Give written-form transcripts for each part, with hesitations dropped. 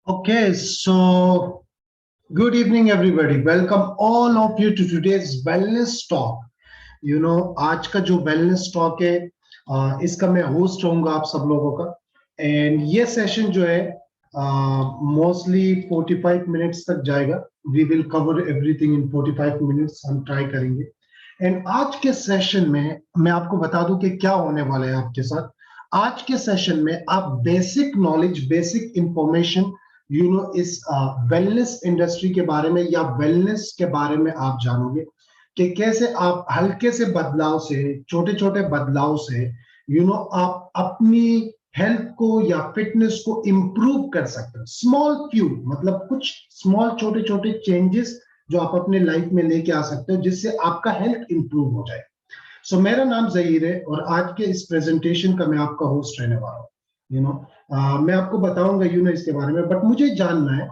Okay, so good evening, everybody. Welcome all of you to today's wellness talk. आज का जो wellness talk है, इसका मैं होस्ट रहूंगा आप सब लोगों का. एंड ये सेशन जो है मोस्टली 45 मिनट्स तक जाएगा. We will cover everything in 45 minutes. हम ट्राई करेंगे. एंड आज के सेशन में मैं आपको बता दूं कि क्या होने वाला है आपके साथ. आज के सेशन में आप बेसिक नॉलेज, बेसिक इंफॉर्मेशन इस वेलनेस इंडस्ट्री के बारे में या वेलनेस के बारे में आप जानोगे कि कैसे आप हल्के से बदलाव से, छोटे छोटे बदलाव से आप अपनी हेल्थ को या फिटनेस को इंप्रूव कर सकते हो. स्मॉल फ्यू मतलब कुछ स्मॉल छोटे छोटे चेंजेस जो आप अपने लाइफ में लेके आ सकते हो जिससे आपका हेल्थ इंप्रूव हो जाए. सो मेरा नाम जहीर है और आज के इस प्रेजेंटेशन का मैं आपका होस्ट रहने वाला हूँ. मैं आपको बताऊंगा इसके बारे में, बट मुझे जानना है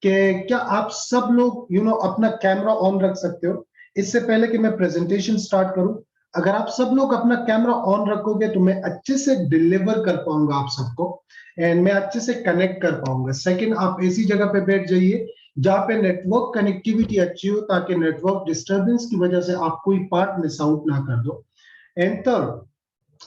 कि क्या आप सब लोग अपना कैमरा ऑन रख सकते हो. इससे पहले कि मैं प्रेजेंटेशन स्टार्ट करूं, अगर आप सब लोग अपना कैमरा ऑन रखोगे तो मैं अच्छे से डिलीवर कर पाऊंगा आप सबको एंड मैं अच्छे से कनेक्ट कर पाऊंगा. सेकंड, आप ऐसी जगह पे बैठ जाइए जहां पे नेटवर्क कनेक्टिविटी अच्छी हो ताकि नेटवर्क डिस्टरबेंस की वजह से आप कोई पार्ट मिस आउट ना कर दो. एंड थर्ड,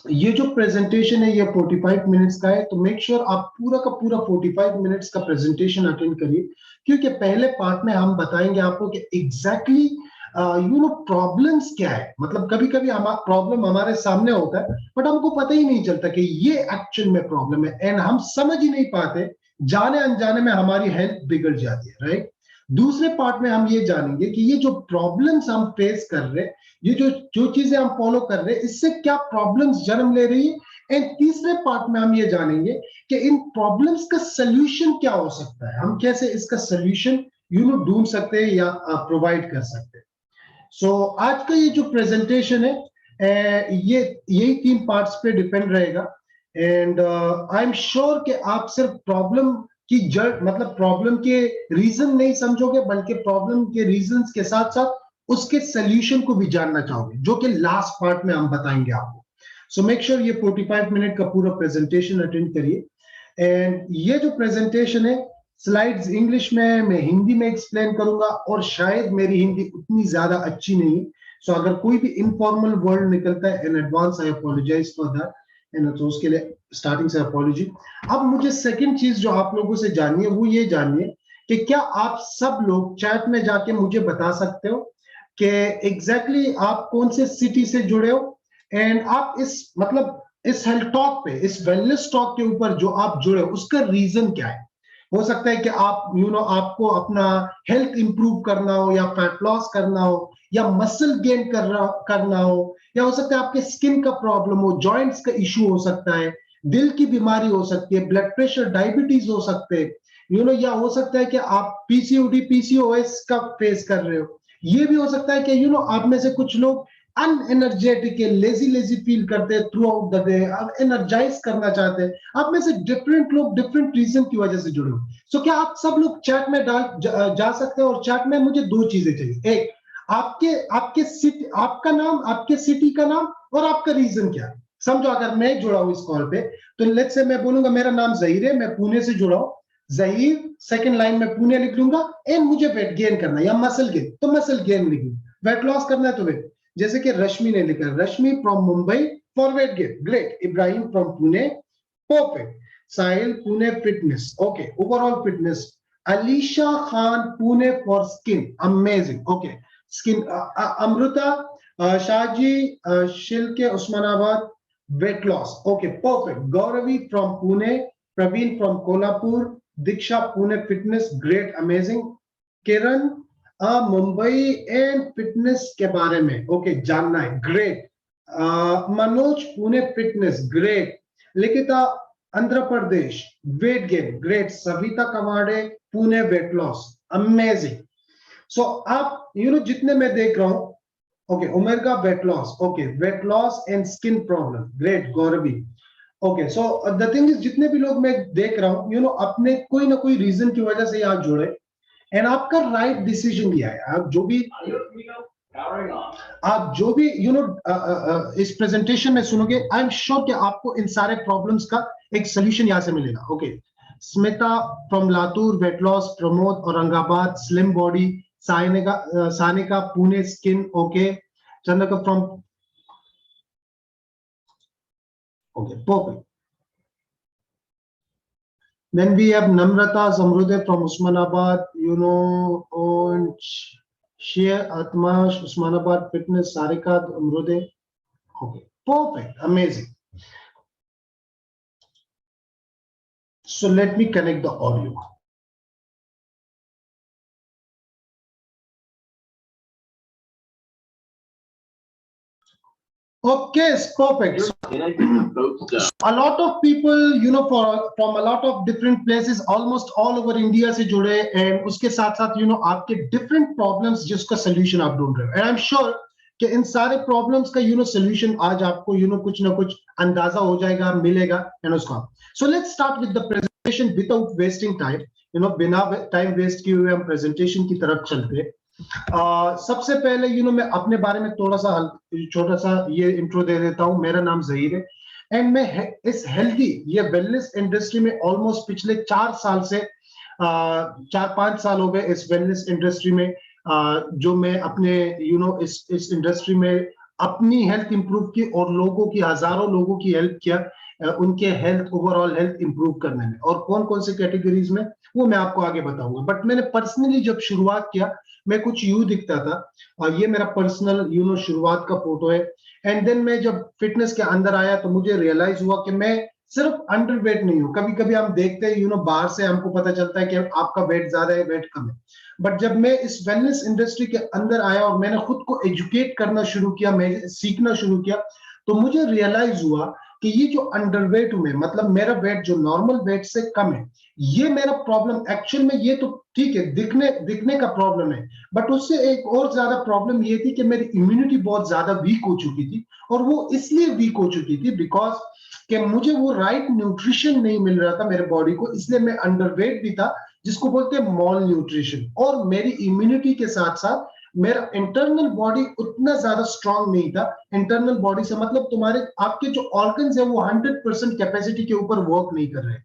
ये जो प्रेजेंटेशन है ये 45 मिनट्स का है, तो मेक श्योर आप पूरा का पूरा 45 मिनट्स का प्रेजेंटेशन अटेंड करिए, क्योंकि पहले पार्ट में हम बताएंगे आपको कि एग्जैक्टली प्रॉब्लम्स क्या है. मतलब कभी कभी प्रॉब्लम हमारे सामने होता है बट हमको पता ही नहीं चलता कि ये एक्चुअल में प्रॉब्लम है एंड हम समझ ही नहीं पाते. जाने अनजाने में हमारी हेल्थ बिगड़ जाती है, राइट. दूसरे पार्ट में हम ये जानेंगे कि ये जो प्रॉब्लम्स हम फेस कर रहे हैं, ये जो जो चीजें हम फॉलो कर रहे हैं, इससे क्या प्रॉब्लम्स जन्म ले रही है. एंड तीसरे पार्ट में हम ये जानेंगे कि इन प्रॉब्लम्स का सोल्यूशन क्या हो सकता है, हम कैसे इसका सोल्यूशन ढूंढ सकते हैं या प्रोवाइड कर सकते हैं. सो आज का ये जो प्रेजेंटेशन है ये यही 3 पार्ट्स पे डिपेंड रहेगा. एंड आई एम श्योर कि आप सिर्फ प्रॉब्लम की जड़ मतलब प्रॉब्लम के रीजन नहीं समझोगे, बल्कि प्रॉब्लम के रीजंस के साथ साथ उसके सोल्यूशन को भी जानना चाहोगे, जो कि लास्ट पार्ट में हम बताएंगे आपको. सो मेक श्योर ये 45 मिनट का पूरा प्रेजेंटेशन अटेंड करिए. एंड ये जो प्रेजेंटेशन है, स्लाइड्स इंग्लिश में, मैं हिंदी में एक्सप्लेन करूंगा और शायद मेरी हिंदी उतनी ज्यादा अच्छी नहीं. सो अगर कोई भी इनफॉर्मल वर्ड निकलता है, in advance I apologize for that. तो उसके लिए स्टार्टिंग से अपॉलॉजी. अब मुझे सेकंड चीज जो आप लोगों से जाननी है वो ये जाननी है कि क्या आप सब लोग चैट में जाके मुझे बता सकते हो कि एग्जैक्टली आप कौन से सिटी से जुड़े हो एंड आप इस हेल्थ टॉक पे, इस वेलनेस टॉक के ऊपर जो आप जुड़े हो उसका रीजन क्या है. हो सकता है कि आप आपको अपना हेल्थ इंप्रूव करना हो या फैट लॉस करना हो या मसल गेन करना हो, या हो सकता है आपके स्किन का प्रॉब्लम हो, जॉइंट्स का इश्यू हो सकता है, दिल की बीमारी हो सकती है, ब्लड प्रेशर, डायबिटीज हो सकते हैं, या हो सकता है कि आप पीसीओडी पीसीओएस का फेस कर रहे हो. ये भी हो सकता है कि आप में से कुछ लोग अनएनर्जेटिक है, लेजी लेजी फील करते हैं throughout the day, energize करना चाहते हैं. आप में से डिफरेंट लोग डिफरेंट रीजन की वजह से जुड़े हो. सो क्या आप सब लोग चैट में जा सकते हैं. और चैट में मुझे 2 चीजें चाहिए. एक, आपके आपके सिटी, आपका नाम, आपके सिटी का नाम और आपका रीजन क्या है. समझो अगर मैं जुड़ा हूं इस कॉल पे, तो लेट्स से मैं बोलूंगा मेरा नाम जहीर है, मैं पुणे से जुड़ा हूं. जहीर, सेकंड लाइन में पुणे लिख लूंगा. एंड मुझे वेट गेन करना है या मसल गेन, तो मसल गेन लिख लूंगा. वेट लॉस करना है तो वेट, जैसे कि रश्मि ने लिखा, Rashmi from Mumbai for weight gain, great. Ibrahim from Pune, perfect. Sahil Pune fitness, okay, overall fitness. Alisha Khan Pune for skin, amazing, okay, skin. Amrita Shahji Shilke Osmanabad, weight loss, okay, perfect. Gauravi from Pune, Praveen from Kolhapur, Diksha Pune fitness, great, amazing. Kiran Mumbai and fitness के बारे में ओके जानना है, great. Manoj Pune fitness, great. Likhita Andhra Pradesh, weight gain, great. Savita Kawade Pune, weight loss, amazing. सो आप जितने मैं देख रहा हूं, ओके, उमेर का wait loss, okay, weight loss and skin problem, great. Gauravi, okay. So the thing is, जितने भी लोग मैं देख रहा हूं अपने कोई ना कोई रीजन की वजह से यहाँ जुड़े एंड आपका राइट डिसीजन लिया है. आप जो भी इस प्रेजेंटेशन में सुनोगे, आई एम श्योर कि आपको इन सारे प्रॉब्लम्स का एक सोल्यूशन यहां से मिलेगा. Okay, Smita from Latur weight loss, Pramod Aurangabad slim body, Sanika Pune skin okay, Chandrika from okay perfect. Then we have Namrata Zamrude from Usmanabad, and Shia Atmash, Usmanabad Fitness, Sarika Zamrude. Okay, perfect, amazing. So let me connect the audio. Okay, it's perfect. So, a lot of people, from a lot of different places, almost all over India से जुड़े, and उसके साथ साथ, आपके different problems जिसका solution आप ढूंढ रहे हो, and I'm sure कि इन सारे problems का, solution आज आपको, कुछ ना कुछ अंदाजा हो जाएगा, मिलेगा, उसका. So let's start with the presentation without wasting time. बिना time waste किए हुए हम presentation की तरफ चलते हैं. सबसे पहले मैं अपने बारे में थोड़ा सा छोटा सा ये इंट्रो दे देता हूं. मेरा नाम जहीर है एंड मैं इस हेल्दी ये वेलनेस इंडस्ट्री में ऑलमोस्ट पिछले 4 साल से 4-5 साल हो गए इस वेलनेस इंडस्ट्री में, जो मैं अपने इस इंडस्ट्री में अपनी हेल्थ इंप्रूव की और लोगों की, हजारों लोगों की हेल्प किया, उनके हेल्थ ओवरऑल हेल्थ इंप्रूव करने में, और कौन कौन से कैटेगरीज में वो मैं आपको आगे बताऊंगा. बट मैंने पर्सनली जब शुरुआत किया मैं कुछ यूं दिखता था, और ये मेरा पर्सनल शुरुआत का फोटो है. एंड देन मैं जब फिटनेस के अंदर आया तो मुझे रियलाइज हुआ कि मैं सिर्फ अंडरवेट नहीं हूं. कभी कभी हम देखते हैं बाहर से हमको पता चलता है कि आपका वेट ज्यादा है, वेट कम है. बट जब मैं इस वेलनेस इंडस्ट्री के अंदर आया और मैंने खुद को एजुकेट करना शुरू किया, मैं सीखना शुरू किया, तो मुझे रियलाइज हुआ कि ये जो अंडरवेट हूं मैं, मतलब मेरा वेट जो नॉर्मल वेट से कम है, ये मेरा प्रॉब्लम एक्चुअल में, ये तो ठीक है दिखने का प्रॉब्लम है, बट उससे एक और ज्यादा प्रॉब्लम ये थी कि मेरी इम्यूनिटी बहुत ज्यादा वीक हो चुकी थी. और वो इसलिए वीक हो चुकी थी बिकॉज कि मुझे वो राइट न्यूट्रिशन नहीं मिल रहा था मेरे बॉडी को, इसलिए मैं अंडरवेट भी था, जिसको बोलते हैं मॉल न्यूट्रिशन. और मेरी इम्यूनिटी के साथ साथ मेरा इंटरनल बॉडी उतना ज्यादा स्ट्रांग नहीं था. इंटरनल बॉडी से मतलब तुम्हारे आपके जो ऑर्गन्स है वो 100% कैपेसिटी के ऊपर वर्क नहीं कर रहे.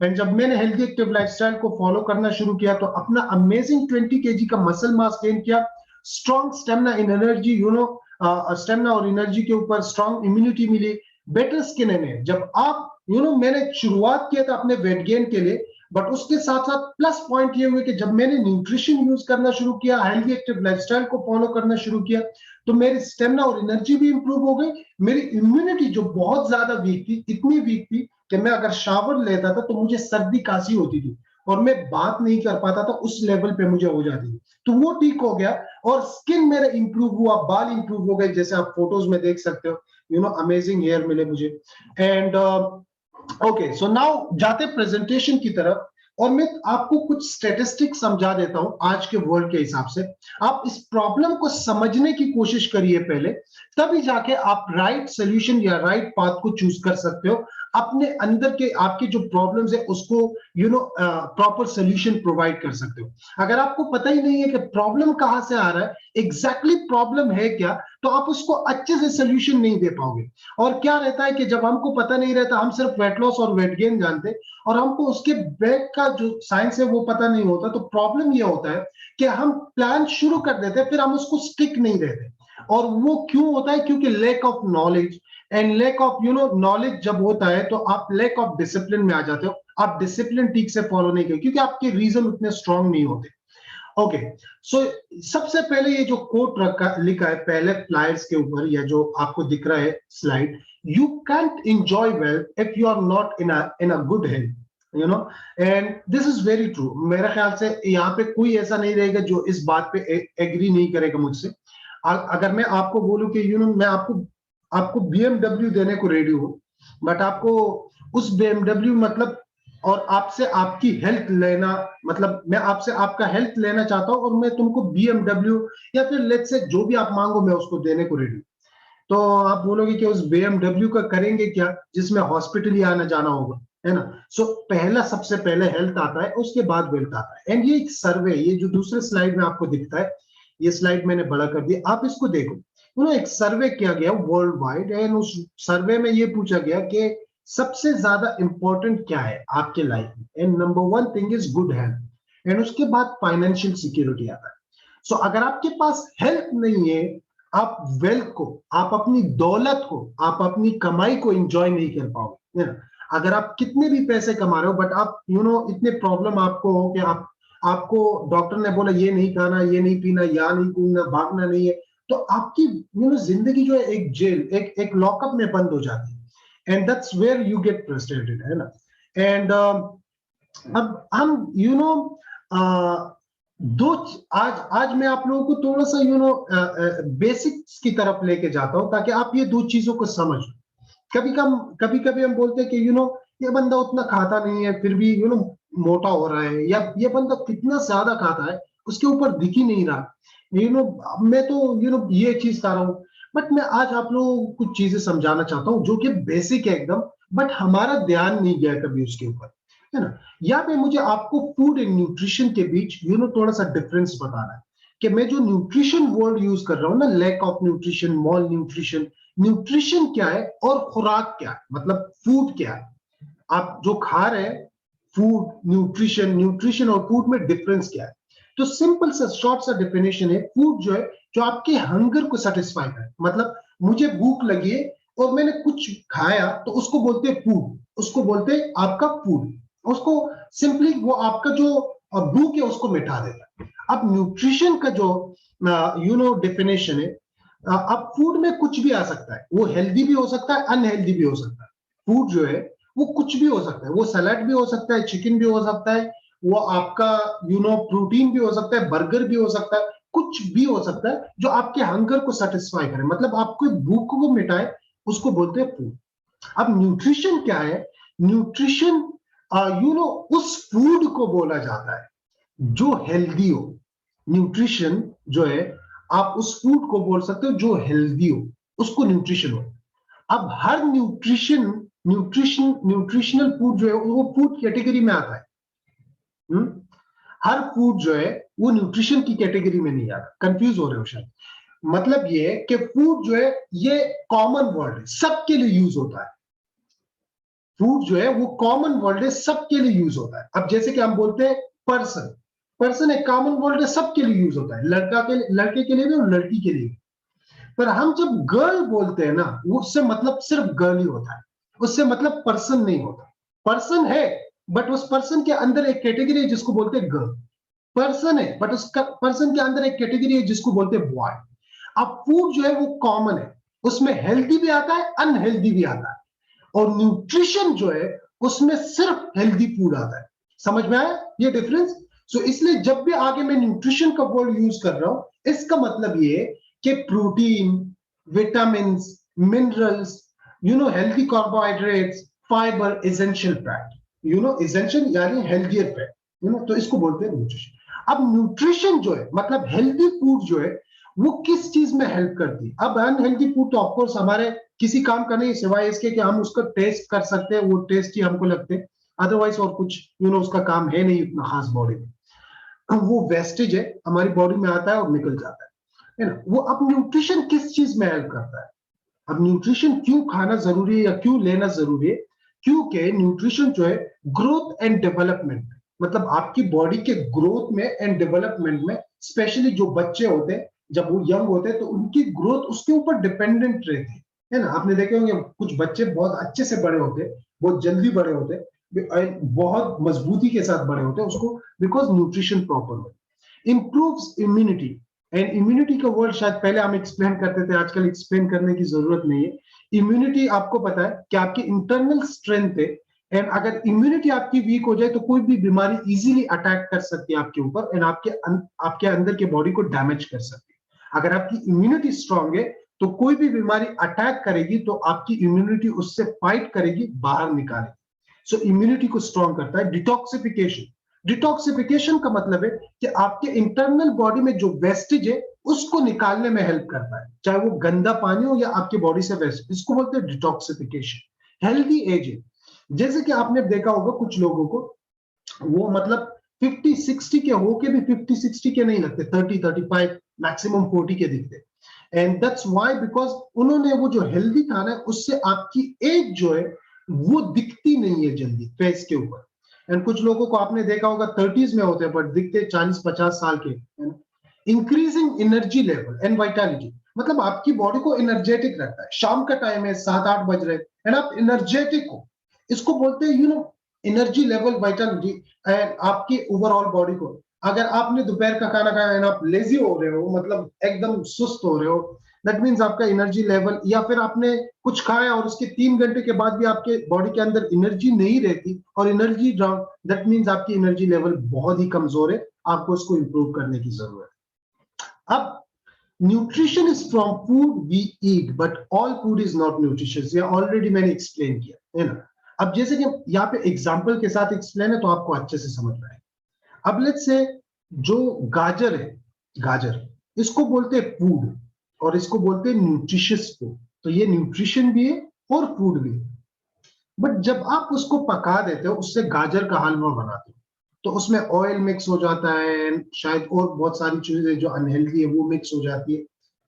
एंड जब मैंने हेल्दी एक्टिव लाइफस्टाइल को फॉलो करना शुरू किया तो अपना अमेजिंग 20 kg का मसल मास गेन किया, स्ट्रॉन्ग स्टेमिना इन एनर्जी, स्टेमिना और एनर्जी के ऊपर स्ट्रॉन्ग इम्यूनिटी मिली, बेटर स्किन है. जब आप मैंने शुरुआत किया था अपने वेट गेन के लिए, बट उसके साथ साथ प्लस पॉइंट ये हुए कि जब मैंने न्यूट्रिशन यूज करना शुरू किया, हेल्दी एक्टिव लाइफस्टाइल को फॉलो करना शुरू किया, तो मेरी स्टेमिना और एनर्जी भी इंप्रूव हो गई. मेरी इम्यूनिटी जो बहुत ज्यादा वीक थी, इतनी वीक थी कि मैं अगर शावर लेता था तो मुझे सर्दी खांसी होती थी और मैं बात नहीं कर पाता था, उस लेवल पे मुझे हो जाती थी. तो वो ठीक हो गया और स्किन मेरा इंप्रूव हुआ, बाल इंप्रूव हो गए, जैसे आप फोटोज में देख सकते हो. अमेजिंग हेयर मिले मुझे. एंड ओके, सो नाउ जाते प्रेजेंटेशन की तरफ, और मैं आपको कुछ स्टैटिस्टिक समझा देता हूं आज के वर्ल्ड के हिसाब से. आप इस प्रॉब्लम को समझने की कोशिश करिए पहले, तभी जाके आप राइट सोल्यूशन या राइट पाथ को चूज कर सकते हो. अपने अंदर के आपके जो प्रॉब्लम्स है उसको प्रॉपर सोल्यूशन प्रोवाइड कर सकते हो. अगर आपको पता ही नहीं है कि प्रॉब्लम कहां से आ रहा है, एग्जैक्टली प्रॉब्लम है क्या, तो आप उसको अच्छे से सोल्यूशन नहीं दे पाओगे. और क्या रहता है कि जब हमको पता नहीं रहता, हम सिर्फ वेट लॉस और वेट गेन जानते और हमको उसके बैक का जो साइंस है वो पता नहीं होता, तो प्रॉब्लम ये होता है कि हम प्लान शुरू कर देते हैं, फिर हम उसको स्टिक नहीं रहते. और वो क्यों होता है? क्योंकि lack of knowledge, and lack of knowledge जब होता है तो आप लैक ऑफ डिसिप्लिन में आ जाते हो. आप डिसिप्लिन ठीक से फॉलो नहीं करते क्योंकि आपके रीजन उतने स्ट्रांग नहीं होते. ओके, सो सबसे पहले ये जो कोट लिखा है पहले फ्लायर्स के ऊपर, या जो आपको दिख रहा है slide, you can't enjoy wealth if you are not in a good health, and this is very true. मेरे ख्याल से यहाँ पे कोई ऐसा नहीं रहेगा जो इस बात पे एग्री नहीं करेगा मुझसे. अगर मैं आपको बोलूं कि मैं आपको BMW देने को रेडी हूं, बट आपको उस BMW मतलब और आपसे आपकी हेल्थ लेना, मतलब मैं आपसे आपका हेल्थ लेना चाहता हूं और मैं तुमको BMW या फिर लेट्स से जो भी आप मांगो मैं उसको देने को रेडी. तो आप बोलोगे कि उस BMW का करेंगे क्या जिसमें हॉस्पिटल ही आना जाना होगा, है ना. सो पहला सबसे पहले हेल्थ आता है, उसके बाद वेल्थ आता है. एंड ये एक सर्वे, ये जो दूसरे स्लाइड में आपको दिखता है, ये स्लाइड मैंने बड़ा कर दिया, आप इसको देखो. एक सर्वे किया गया वर्ल्ड वाइड, एंड उस सर्वे में ये पूछा गया कि सबसे ज्यादा इंपॉर्टेंट क्या है आपके लाइफ में? And number one thing is good health, and उसके बाद फाइनेंशियल सिक्योरिटी आता है। सो अगर आपके पास हेल्थ नहीं है, आप वेल्थ को, आप अपनी दौलत को, आप अपनी कमाई को एंजॉय नहीं कर पाओगे, है ना? अगर आप कितने भी पैसे कमा रहे हो बट आप इतने प्रॉब्लम आपको हो कि आपको डॉक्टर ने बोला ये नहीं खाना, ये नहीं पीना, या नहीं घूमना, भागना नहीं है, तो आपकी जिंदगी जो है एक जेल, एक लॉकअप में बंद हो जाती है, and that's where you get frustrated, है ना? एंड अब हम दो आज आज मैं आप लोगों को थोड़ा सा बेसिक्स की तरफ लेके जाता हूं ताकि आप ये दो चीजों को समझ। कभी कभी हम बोलते हैं कि ये बंदा उतना खाता नहीं है फिर भी मोटा हो रहा है, या ये बंदा कितना ज्यादा खाता है उसके ऊपर दिख ही नहीं रहा। मैं तो ये चीज खा रहा हूँ। बट मैं आज आप लोगों को कुछ चीजें समझाना चाहता हूँ जो कि बेसिक है एकदम, बट हमारा ध्यान नहीं गया कभी उसके ऊपर, है ना? यहाँ पे मुझे आपको फूड एंड न्यूट्रिशन के बीच थोड़ा सा डिफरेंस बताना है कि मैं जो न्यूट्रिशन वर्ड यूज कर रहा हूँ ना, lack of nutrition, malnutrition, nutrition क्या है और खुराक क्या है, मतलब फूड क्या है, आप जो खा रहे हैं, फूड, न्यूट्रिशन, न्यूट्रिशन और फूड में डिफरेंस क्या है? तो सिंपल सा शॉर्ट सा डेफिनेशन है, फूड जो है जो आपके हंगर को सेटिस्फाई करे, मतलब मुझे भूख लगी है और मैंने कुछ खाया तो उसको बोलते हैं फूड, उसको बोलते हैं आपका फूड, उसको सिंपली वो आपका जो भूख है उसको मिटा देता है। अब न्यूट्रिशन का जो डेफिनेशन है, अब फूड में कुछ भी आ सकता है, वो हेल्दी भी हो सकता है, अनहेल्दी भी हो सकता है। फूड जो है वो कुछ भी हो सकता है, वो सलाद भी हो सकता है, चिकन भी हो सकता है, वो आपका प्रोटीन भी हो सकता है, बर्गर भी हो सकता है, कुछ भी हो सकता है जो आपके हंगर को सेटिस्फाई करे, मतलब आपको भूख को मिटाए, उसको बोलते हैं फूड। अब न्यूट्रिशन क्या है? न्यूट्रिशन उस फूड को बोला जाता है जो हेल्दी हो। न्यूट्रिशन जो है, आप उस फूड को बोल सकते हो जो हेल्दी हो, उसको न्यूट्रिशन हो। अब हर न्यूट्रिशनल फूड जो है वो फूड कैटेगरी में आता है। हर फूड जो है वो न्यूट्रिशन की कैटेगरी में नहीं आता। कंफ्यूज हो रहे हो शायद। मतलब ये है कि फूड जो है ये कॉमन वर्ड है, सबके लिए यूज होता है। फूड जो है वो कॉमन वर्ड है, सबके लिए यूज होता है। अब जैसे कि हम बोलते हैं पर्सन, पर्सन एक कॉमन वर्ड है, सबके लिए यूज होता है, लड़के के लिए भी और लड़की के लिए भी। पर हम जब गर्ल बोलते हैं ना, उससे मतलब सिर्फ गर्ल ही होता है, उससे मतलब पर्सन नहीं होता। पर्सन है बट उस पर्सन के अंदर एक कैटेगरी है जिसको बोलते हैं गर्ल। पर्सन है बट उसका पर्सन के अंदर एक कैटेगरी है जिसको बोलते हैं बॉय। अब फूड जो है वो कॉमन है, उसमें हेल्दी भी आता है, अनहेल्दी भी आता है, और न्यूट्रिशन जो है उसमें सिर्फ हेल्दी फूड आता है। समझ में आया ये डिफरेंस? सो इसलिए जब भी आगे मैं न्यूट्रिशन का वर्ड यूज कर रहा हूं, इसका मतलब ये कि protein, vitamin, minerals, healthy carbohydrates, fibre, essential fat, essential यानी हेल्दियर फैट, तो इसको बोलते हैं न्यूट्रिशन। अब न्यूट्रिशन जो है मतलब हेल्दी फूड जो है वो किस चीज में हेल्प करती है? अब अनहेल्दी फूड तो ऑफकोर्स हमारे किसी काम का नहीं, सिवाय इसके कि हम उसका टेस्ट कर सकते हैं, वो टेस्ट ही हमको लगते हैं, अदरवाइज और कुछ उसका काम है नहीं उतना खास बॉडी में। वो वेस्टेज है, हमारी बॉडी में आता है और निकल जाता है ना? वो अब न्यूट्रिशन किस चीज में हेल्प करता है? अब न्यूट्रिशन क्यों खाना जरूरी है या क्यों लेना जरूरी है? क्योंकि न्यूट्रिशन जो है ग्रोथ एंड डेवलपमेंट, मतलब आपकी बॉडी के ग्रोथ में एंड डेवलपमेंट में, स्पेशली जो बच्चे होते हैं जब वो यंग होते हैं तो उनकी ग्रोथ उसके ऊपर डिपेंडेंट रहती है ना? आपने देखे होंगे कुछ बच्चे बहुत अच्छे से बड़े होते हैं, बहुत जल्दी बड़े होते हैं, बहुत मजबूती के साथ बड़े होते हैं, उसको बिकॉज न्यूट्रिशन प्रॉपर हो। इंप्रूव्स इम्यूनिटी, एंड इम्यूनिटी का वर्ड शायद पहले हम एक्सप्लेन करते थे, आजकल एक्सप्लेन करने की जरूरत नहीं है। इम्यूनिटी आपको पता है कि आपकी इंटरनल स्ट्रेंथ है, एंड अगर इम्यूनिटी आपकी वीक हो जाए तो कोई भी बीमारी इजीली अटैक कर सकती है आपके ऊपर, एंड आपके अंदर के बॉडी को डैमेज कर सकती है। अगर आपकी इम्यूनिटी स्ट्रांग है तो कोई भी बीमारी अटैक करेगी तो आपकी इम्यूनिटी उससे फाइट करेगी, बाहर निकालेगी। सो इम्यूनिटी को स्ट्रांग करता है। डिटॉक्सिफिकेशन, डिटॉक्सिफिकेशन का मतलब है कि आपके इंटरनल बॉडी में जो वेस्टेज है उसको निकालने में हेल्प करता है, चाहे वो गंदा पानी हो या आपकी बॉडी से वेस्ट, इसको बोलते हैं डिटॉक्सिफिकेशन। हेल्दी एजिंग, जैसे कि आपने देखा होगा कुछ लोगों को वो मतलब 50-60 के होके भी 50-60 के नहीं लगते, 30-35, मैक्सिमम 40 के दिखते। एंड दैट्स व्हाई, बिकॉज उन्होंने वो जो हेल्दी खाना है उससे आपकी एज जो है वो दिखती नहीं है जल्दी फेस के ऊपर। एंड कुछ लोगों को आपने देखा होगा 30s में होते हैं बट दिखते 40-50 साल के, है ना। Increasing energy level and Vitality, मतलब आपकी बॉडी को एनर्जेटिक रखता है। शाम का टाइम है, 7-8 बज रहे एंड आप एनर्जेटिक हो, इसको बोलते हैं एनर्जी लेवल, वाइटलिटी एंड आपकी ओवरऑल बॉडी को। अगर आपने दोपहर का खाना खाया एंड आप लेजी हो रहे हो, मतलब एकदम सुस्त हो रहे हो, दैट मीन्स आपका एनर्जी लेवल, या फिर आपने कुछ खाया और उसके 3 घंटे के बाद भी आपके बॉडी के अंदर एनर्जी नहीं रहती और एनर्जी डाउन, दैट मीन्स आपकी एनर्जी लेवल बहुत ही कमजोर है, आपको इसको इंप्रूव करने की जरूरत है। अब nutrition is from food we eat but all food is not nutritious, ये ऑलरेडी मैंने एक्सप्लेन किया है ना। अब जैसे कि यहाँ पे एग्जाम्पल के साथ एक्सप्लेन है तो आपको अच्छे से समझ में आएगा। अब लेट्स से जो गाजर है, गाजर, इसको बोलते हैं फूड और इसको बोलते हैं न्यूट्रिशियस फूड। तो ये न्यूट्रिशन भी है और फूड भी है। बट जब आप उसको पका देते हो, उससे गाजर का हलवा बनाते हो, तो उसमें ऑयल मिक्स हो जाता है, शायद और बहुत सारी चीजें जो अनहेल्दी है वो मिक्स हो जाती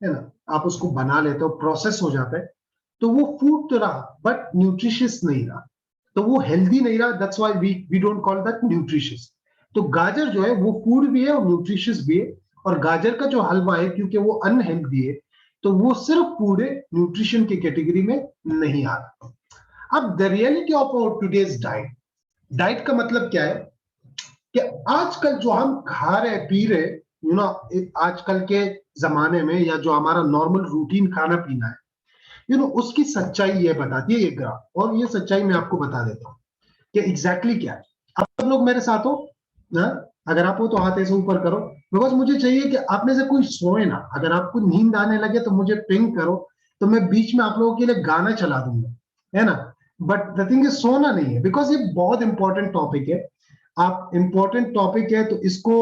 है ना। आप उसको बना लेते हो, प्रोसेस हो जाता है, तो वो फूड तो रहा बट न्यूट्रिशियस नहीं रहा, तो वो हेल्दी नहीं रहा। That's why we don't call that nutritious. तो गाजर जो है वो फूड भी है और न्यूट्रिशियस भी है, और गाजर का जो हलवा है क्योंकि वो अनहेल्दी है तो वो सिर्फ फूड है, न्यूट्रिशन की कैटेगरी में नहीं आता। अब the reality of our today's diet, diet का मतलब क्या है कि आजकल जो हम खा रहे पी रहे, आजकल के जमाने में, या जो हमारा नॉर्मल रूटीन खाना पीना है, उसकी सच्चाई ये बताती है ये ग्राफ, और ये सच्चाई मैं आपको बता देता हूँ कि एग्जैक्टली क्या है। आप सब लोग मेरे साथ हो ना? अगर आप हो तो हाथ ऐसे ऊपर करो, बिकॉज मुझे चाहिए कि आप में से कोई सोए ना। अगर आपको नींद आने लगे तो मुझे पिंग करो, तो मैं बीच में आप लोगों के लिए गाना चला दूंगा, है ना। बट द थिंग इज सोना नहीं है, बिकॉज ये बहुत इंपॉर्टेंट टॉपिक है। आप इंपॉर्टेंट टॉपिक है तो इसको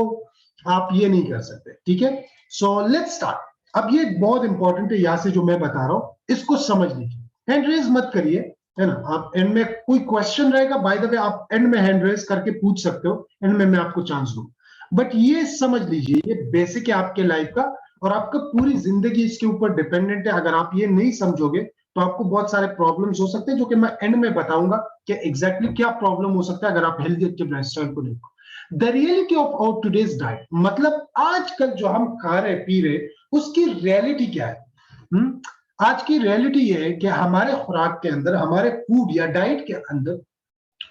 आप ये नहीं कर सकते, ठीक है। So let's start. अब ये बहुत इंपॉर्टेंट है, यहां से जो मैं बता रहा हूं इसको समझ लीजिए। हैंड रेज मत करिए, है ना। आप एंड में कोई क्वेश्चन रहेगा, बाय द वे आप एंड में हैंड रेज करके पूछ सकते हो, एंड में मैं आपको चांस दूं। बट ये समझ लीजिए, ये बेसिक है आपके लाइफ का, और आपका पूरी जिंदगी इसके ऊपर डिपेंडेंट है। अगर आप ये नहीं समझोगे तो आपको बहुत सारे प्रॉब्लम्स हो सकते हैं, जो कि मैं एंड में बताऊंगा कि एग्जैक्टली क्या प्रॉब्लम हो सकता है अगर आप हेल्दी एक्टिव लाइफस्टाइल को देखो। The reality of our today's diet, मतलब आजकल जो हम खा रहे पी रहे उसकी रियलिटी क्या है। आज की रियलिटी ये है कि हमारे खुराक के अंदर, हमारे फूड या डाइट के अंदर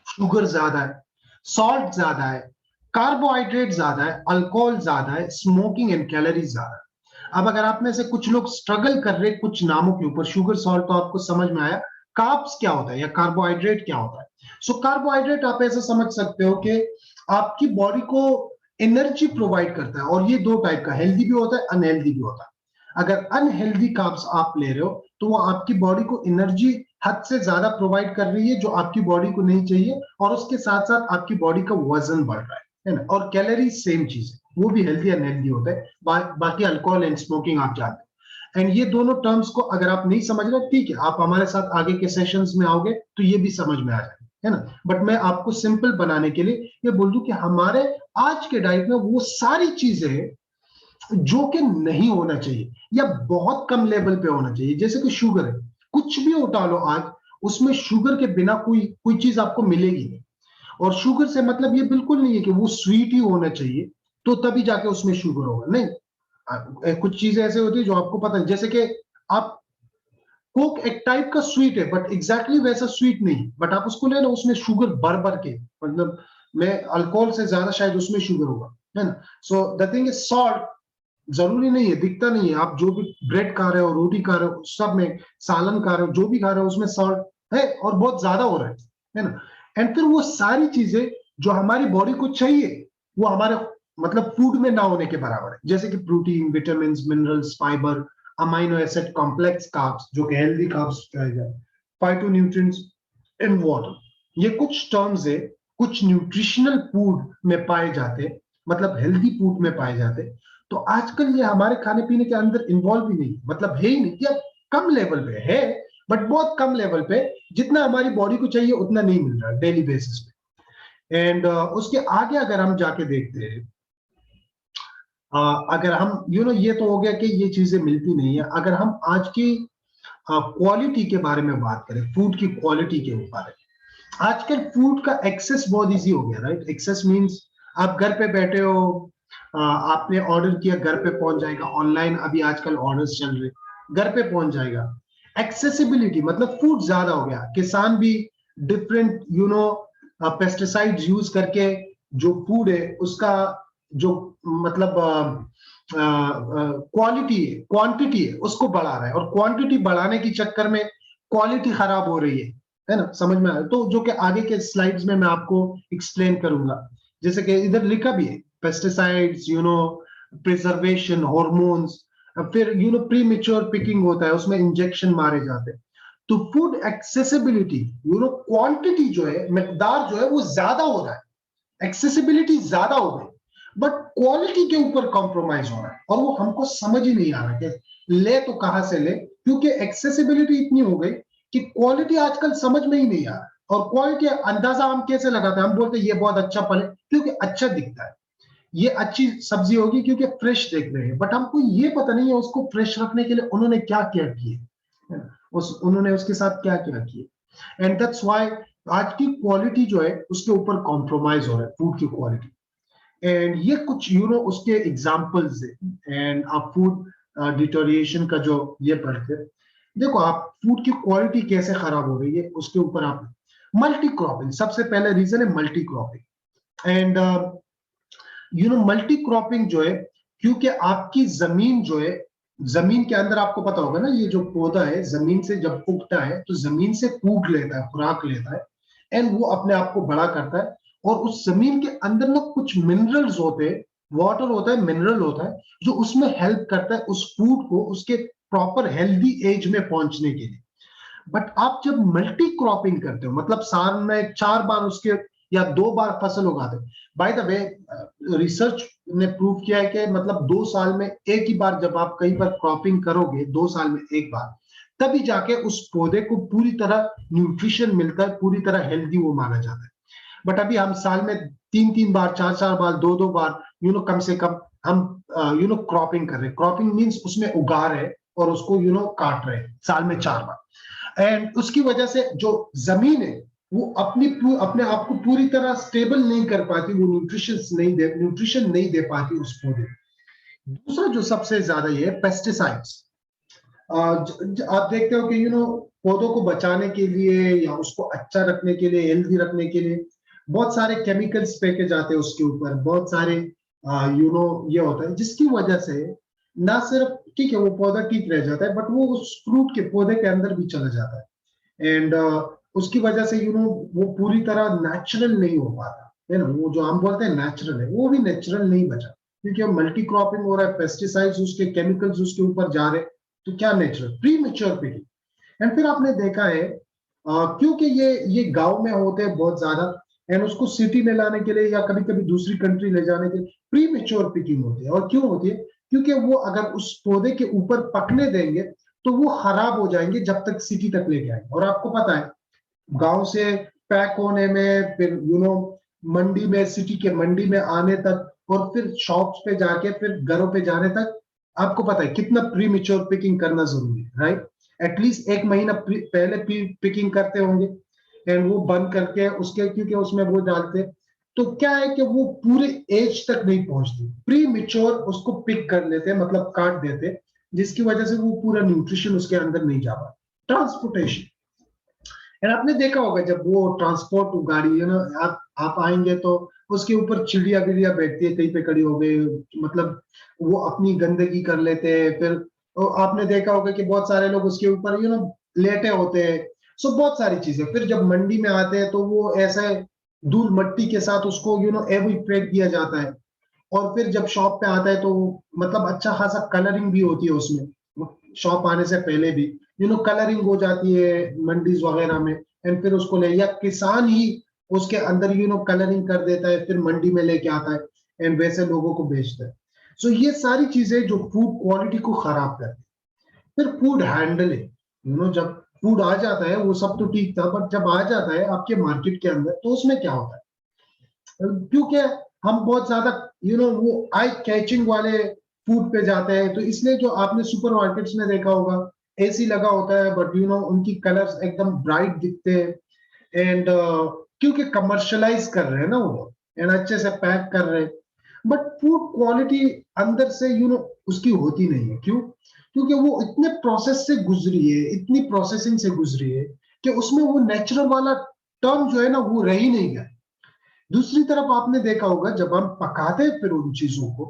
शुगर ज्यादा है, सॉल्ट ज्यादा है, कार्बोहाइड्रेट ज्यादा है, अल्कोहल ज्यादा है, स्मोकिंग एंड कैलोरीज ज्यादा है। अब अगर आप में से कुछ लोग स्ट्रगल कर रहे कुछ नामों के ऊपर, शुगर सॉल्ट तो आपको समझ में आया, कार्ब्स क्या होता है या कार्बोहाइड्रेट क्या होता है। सो कार्बोहाइड्रेट आप ऐसे समझ सकते हो कि आपकी बॉडी को एनर्जी प्रोवाइड करता है, और ये दो टाइप का, हेल्दी भी होता है, अनहेल्दी भी होता है। अगर अनहेल्दी कार्ब्स आप ले रहे हो तो वो आपकी बॉडी को एनर्जी हद से ज्यादा प्रोवाइड कर रही है, जो आपकी बॉडी को नहीं चाहिए, और उसके साथ साथ आपकी बॉडी का वजन बढ़ रहा है ना। और कैलोरी सेम चीज है, वो भी हेल्दी अनहेल्दी होता है। बाकी अल्कोहल एंड स्मोकिंग आप जानते हो। एंड ये दोनों टर्म्स को अगर आप नहीं समझ रहे, ठीक है, आप हमारे साथ आगे के सेशंस में आओगे तो ये भी समझ में आ जाए, है ना। बट मैं आपको सिंपल बनाने के लिए ये बोल दूं कि हमारे आज के डाइट में वो सारी चीजें जो कि नहीं होना चाहिए या बहुत कम लेवल पे होना चाहिए। जैसे कि शुगर है, कुछ भी उठा लो आज, उसमें शुगर के बिना कोई कोई चीज आपको मिलेगी नहीं। और शुगर से मतलब ये बिल्कुल नहीं है कि वो स्वीट ही होना चाहिए तो तभी जाके उसमें शुगर होगा, नहीं। कुछ चीजें ऐसे होती है जो आपको पता है, जैसे कि आप, कोक एक टाइप का स्वीट है बट एग्जैक्टली वैसा स्वीट नहीं, बट आप उसको ले लो, उसमें शुगर भर भर के, मतलब मैं अल्कोहल से ज्यादा शायद उसमें शुगर होगा, है ना। So the thing is salt जरूरी नहीं है, दिखता नहीं है। आप जो भी ब्रेड खा रहे हो, रोटी खा रहे हो, सब में सालन खा रहे हो, जो भी खा रहे हो उसमें सॉल्ट है और बहुत ज्यादा हो रहा है ना। एंड फिर वो सारी चीजें जो हमारी बॉडी को चाहिए वो हमारे मतलब फूड में ना होने के बराबर है, जैसे कि protein, vitamin, minerals, fibre, amino acid, complex carbs जो कि हेल्दी कार्ब्स कहे जाए, फाइटोन्यूट्रिएंट्स एंड वाटर। ये कुछ टर्म्स है, कुछ न्यूट्रिशनल फूड में पाए जाते, मतलब हेल्दी फूड में पाए जाते। तो आजकल ये हमारे खाने पीने के अंदर इन्वॉल्व ही नहीं, मतलब है ही नहीं, या कम लेवल पे है, बट बहुत कम लेवल पे, जितना हमारी बॉडी को चाहिए उतना नहीं मिल रहा है डेली बेसिस पे। एंड उसके आगे अगर हम जाके देखते हैं, अगर हम ये तो हो गया कि ये चीजें मिलती नहीं है। अगर हम आज की क्वालिटी के बारे में बात करें, फूड की क्वालिटी के बारे में, आजकल फूड का एक्सेस बहुत इजी हो गया, राइट? एक्सेस मींस आप घर पे बैठे हो, आपने ऑर्डर किया, घर पे पहुंच जाएगा। ऑनलाइन अभी आजकल ऑर्डर्स चल रहे, घर पे पहुंच जाएगा। एक्सेसिबिलिटी मतलब फूड ज्यादा हो गया, किसान भी डिफरेंट पेस्टिसाइड्स यूज करके जो फूड है उसका जो मतलब क्वालिटी है, क्वांटिटी है, उसको बढ़ा रहा है, और क्वांटिटी बढ़ाने के चक्कर में क्वालिटी खराब हो रही है ना? समझ में आया? तो जो कि आगे के स्लाइड्स में मैं आपको एक्सप्लेन करूंगा। जैसे कि इधर लिखा भी है, पेस्टिसाइड्स, प्रिजर्वेशन, हॉर्मोन्स, फिर प्री मेच्योर पिकिंग होता है, उसमें इंजेक्शन मारे जाते हैं। तो फूड एक्सेसिबिलिटी, क्वांटिटी जो है, मिकदार जो है वो ज्यादा हो रहा है, एक्सेसिबिलिटी ज्यादा हो गई, बट क्वालिटी के ऊपर कॉम्प्रोमाइज हो रहा है, और वो हमको समझ ही नहीं आ रहा कि ले तो कहां से ले, क्योंकि एक्सेसिबिलिटी इतनी हो गई कि क्वालिटी आजकल समझ में ही नहीं आ रहा। और क्वालिटी अंदाजा हम कैसे लगाते हैं? हम बोलते हैं ये बहुत अच्छा फल है क्योंकि अच्छा दिखता है, ये अच्छी सब्जी होगी क्योंकि फ्रेश देख रहे हैं, बट हमको ये पता नहीं है उसको फ्रेश रखने के लिए उन्होंने क्या क्या किए, उन्होंने उसके साथ क्या क्या किए। एंड दैट्स व्हाई आज की क्वालिटी जो है उसके ऊपर कॉम्प्रोमाइज हो रहा है, फूड की क्वालिटी। एंड ये कुछ उसके एग्जांपल्स है। एंड आप फूड डिटोरिएशन का जो ये पढ़ते हैं, देखो आप फूड की क्वालिटी कैसे खराब हो रही है उसके ऊपर आप मल्टी क्रॉपिंग सबसे पहले रीजन है, multi cropping. And multi cropping जो है, क्योंकि आपकी जमीन जो है, जमीन के अंदर आपको पता होगा ना, ये जो पौधा है जमीन से जब उगता है तो जमीन से फूड लेता है, खुराक लेता है, एंड वो अपने आप को बड़ा करता है। और उस जमीन के अंदर ना कुछ मिनरल्स होते हैं, वाटर होता है, मिनरल होता है, जो उसमें हेल्प करता है उस फूड को उसके प्रॉपर हेल्दी एज में पहुंचने के लिए। बट आप जब मल्टी क्रॉपिंग करते हो, मतलब साल में 4 बार उसके या 2 बार फसल उगाते हो। बाय द वे, रिसर्च ने प्रूव किया है कि मतलब 2 साल में एक ही बार जब आप कहीं पर क्रॉपिंग करोगे, 2 साल में एक बार, तभी जाके उस पौधे को पूरी तरह न्यूट्रिशन मिलता है, पूरी तरह हेल्दी वो माना जाता है। बट अभी हम साल में 3-3 बार, 4-4 बार, 2-2 बार कम से कम हम क्रॉपिंग कर रहे हैं। क्रॉपिंग मीन्स उसमें उगा रहे और उसको काट रहे हैं साल में 4 बार। एंड उसकी वजह से जो जमीन है वो अपने आप को पूरी तरह स्टेबल नहीं कर पाती, वो न्यूट्रिशन नहीं दे पाती उस पौधे। दूसरा जो सबसे ज्यादा ये पेस्टिसाइड्स, आप देखते हो कि पौधों को बचाने के लिए या उसको अच्छा रखने के लिए, हेल्दी रखने के लिए बहुत सारे केमिकल्स फेंके जाते हैं उसके ऊपर, बहुत सारे ये होता है जिसकी वजह से ना सिर्फ ठीक है वो पौधा ठीक रह जाता है, बट वो उस फ्रूट के पौधे के अंदर भी चला जाता है। एंड उसकी वजह से वो पूरी तरह नेचुरल नहीं हो पाता है ना। वो जो हम बोलते हैं नेचुरल है, वो भी नेचुरल नहीं बचा, क्योंकि मल्टी क्रॉपिंग हो रहा है, पेस्टिसाइड्स उसके केमिकल्स उसके ऊपर जा रहे, तो क्या natural pre mature picking. And फिर आपने देखा है क्योंकि ये गांव में होते हैं बहुत ज्यादा, एंड उसको सिटी में लाने के लिए या कभी कभी दूसरी कंट्री ले जाने के लिए प्री मेच्योर पिकिंग होती है। और क्यों होती है? क्योंकि वो अगर उस पौधे के ऊपर पकने देंगे तो वो खराब हो जाएंगे जब तक सिटी तक लेके आएंगे। और आपको पता है गांव से पैक होने में, फिर मंडी में, सिटी के मंडी में आने तक, और फिर शॉप्स पे जाके फिर घरों पे जाने तक, आपको पता है कितना प्री मेच्योर पिकिंग करना जरूरी है, राइट? एटलीस्ट 1 महीना पहले पिकिंग करते होंगे, एंड वो बंद करके उसके, क्योंकि उसमें वो डालते, तो क्या है कि वो पूरे एज तक नहीं पहुंचती, प्री मेच्योर उसको पिक कर लेते हैं, मतलब काट देते, जिसकी वजह से वो पूरा न्यूट्रिशन उसके अंदर नहीं जा पाता। ट्रांसपोर्टेशन, एंड आपने देखा होगा जब वो ट्रांसपोर्ट गाड़ी है ना, आप आएंगे तो उसके ऊपर चिड़िया विड़िया बैठती है, कहीं पे खड़ी हो गई, मतलब वो अपनी गंदगी कर लेते हैं। फिर आपने देखा होगा कि बहुत सारे लोग उसके ऊपर लेटे होते हैं। सो बहुत सारी चीजें, फिर जब मंडी में आते हैं तो वो ऐसे धूल मट्टी के साथ उसको एविप्रेट किया जाता है। और फिर जब शॉप पे आता है तो मतलब अच्छा खासा कलरिंग भी होती है उसमें, शॉप आने से पहले भी कलरिंग हो जाती है मंडीज वगैरह में। एंड फिर उसको ले, या किसान ही उसके अंदर कलरिंग कर देता है, फिर मंडी में लेके आता है एंड वैसे लोगों को बेचता है। सो ये सारी चीजें जो फूड क्वालिटी को खराब करती है। फिर फूड हैंडलिंग, जब फूड आ जाता है वो सब तो ठीक था, बट जब आ जाता है आपके मार्केट के अंदर तो उसमें क्या होता है? क्योंकि हम बहुत ज्यादा वो आई कैचिंग वाले फूड पे जाते हैं, तो इसलिए जो आपने सुपर मार्केट्स में देखा होगा, एसी लगा होता है, बट उनकी कलर्स एकदम ब्राइट दिखते हैं, एंड क्योंकि कमर्शलाइज कर रहे हैं ना वो, एंड अच्छे से पैक कर रहे हैं, बट फूड क्वालिटी अंदर से उसकी होती नहीं है। क्यों? क्योंकि वो इतने प्रोसेस से गुजरी है, इतनी प्रोसेसिंग से गुजरी है कि उसमें वो नेचुरल वाला टर्म जो है ना वो रह ही नहीं गया। दूसरी तरफ आपने देखा होगा जब हम पकाते हैं फिर उन चीजों को,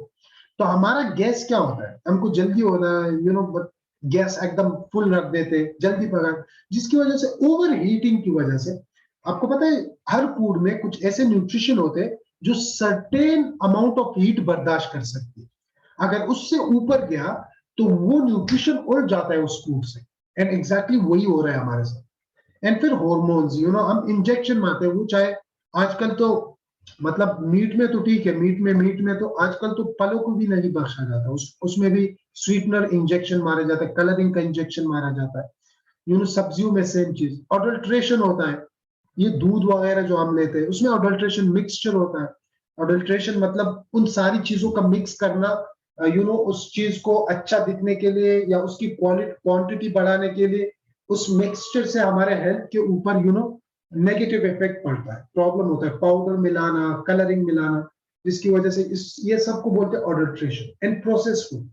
तो हमारा गैस क्या होता है, हमको जल्दी होना है, गैस एकदम फुल रख देते, जल्दी पका, जिसकी वजह से ओवर हीटिंग की वजह से, आपको पता है हर फूड में कुछ ऐसे न्यूट्रिशन होते हैं जो सर्टेन अमाउंट ऑफ हीट बर्दाश्त कर सकती है। अगर उससे ऊपर गया तो वो न्यूट्रिशन उड़ जाता है उस फूड से, एंड एग्जैक्टली वही हो रहा है हमारे साथ। एंड फिर हॉर्मोन्स, हम इंजेक्शन मारते हैं, वो चाहे आजकल तो मतलब मीट में तो ठीक है, मीट में तो आजकल तो फलों को भी नहीं बख्शा जाता, उसमें भी स्वीटनर इंजेक्शन मारे जाते हैं, कलरिंग का इंजेक्शन मारा जाता है। सब्जियों में सेम चीज, अडल्ट्रेशन होता है। ये दूध वगैरह जो हम लेते हैं उसमें अडल्ट्रेशन मिक्सचर होता है। अडल्ट्रेशन मतलब उन सारी चीजों का मिक्स करना, उस चीज को अच्छा दिखने के लिए या उसकी क्वालिटी क्वांटिटी बढ़ाने के लिए, उस मिक्सचर से हमारे हेल्थ के ऊपर नेगेटिव इफेक्ट पड़ता है, प्रॉब्लम होता है, पाउडर मिलाना, कलरिंग मिलाना, जिसकी वजह से ये सबको बोलते हैं अडल्ट्रेशन एंड प्रोसेस फूड।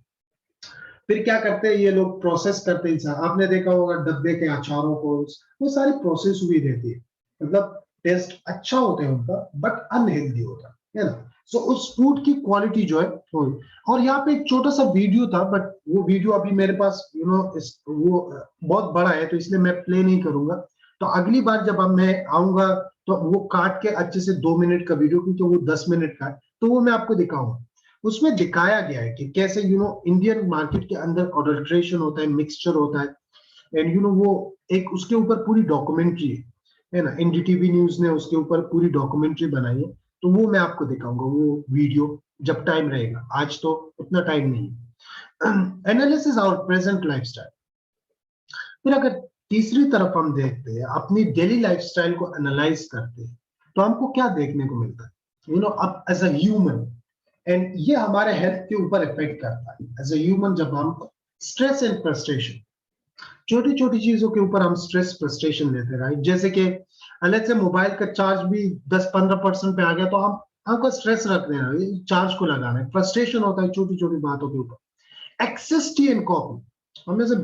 फिर क्या करते हैं ये लोग, प्रोसेस करते हैं। आपने देखा होगा डब्बे के अचारों को, वो सारी प्रोसेस हुई रहती है, मतलब टेस्ट अच्छा होता है उनका बट अनहेल्दी होता है ना। सो उस फूड की क्वालिटी जो है वो। और यहाँ पे एक छोटा सा वीडियो था, बट वो वीडियो अभी मेरे पास वो बहुत बड़ा है, तो इसलिए मैं प्ले नहीं करूंगा। तो अगली बार जब अब मैं आऊंगा तो वो काट के अच्छे से 2 मिनट का वीडियो, क्योंकि वो 10 मिनट का है, तो वो मैं आपको दिखाऊंगा। उसमें दिखाया गया है कि कैसे इंडियन मार्केट के अंदर अडल्ट्रेशन होता है, मिक्सचर होता है, एंड वो एक उसके ऊपर पूरी डॉक्यूमेंट्री है ना, एनडीटीवी न्यूज ने उसके ऊपर पूरी डॉक्यूमेंट्री बनाई है। तो वो मैं आपको दिखाऊंगा वो वीडियो, जब टाइम रहेगा। आज तो उतना टाइम नहीं है। एनालिसिस और प्रेजेंट लाइफस्टाइल। फिर अगर तीसरी तरफ हम देखते हैं, अपनी डेली लाइफस्टाइल को एनालाइज करते हैं, तो हमको क्या देखने को मिलता है, अब एज अ ह्यूमन, एंड ये हमारे हेल्थ के ऊपर इफेक्ट करता है एज अ ह्यूमन। जब हम स्ट्रेस एंड फ्रस्ट्रेशन, छोटी छोटी चीजों के ऊपर हम स्ट्रेस फ्रस्ट्रेशन लेते, राइट? जैसे कि अलग से मोबाइल का चार्ज भी 10-15% पे आ गया, तो हम हमको स्ट्रेस रख देना, चार्ज को लगाना है, फ्रस्ट्रेशन होता है छोटी छोटी बातों के ऊपर। एक्सेस टी एंड कॉफी, हमें से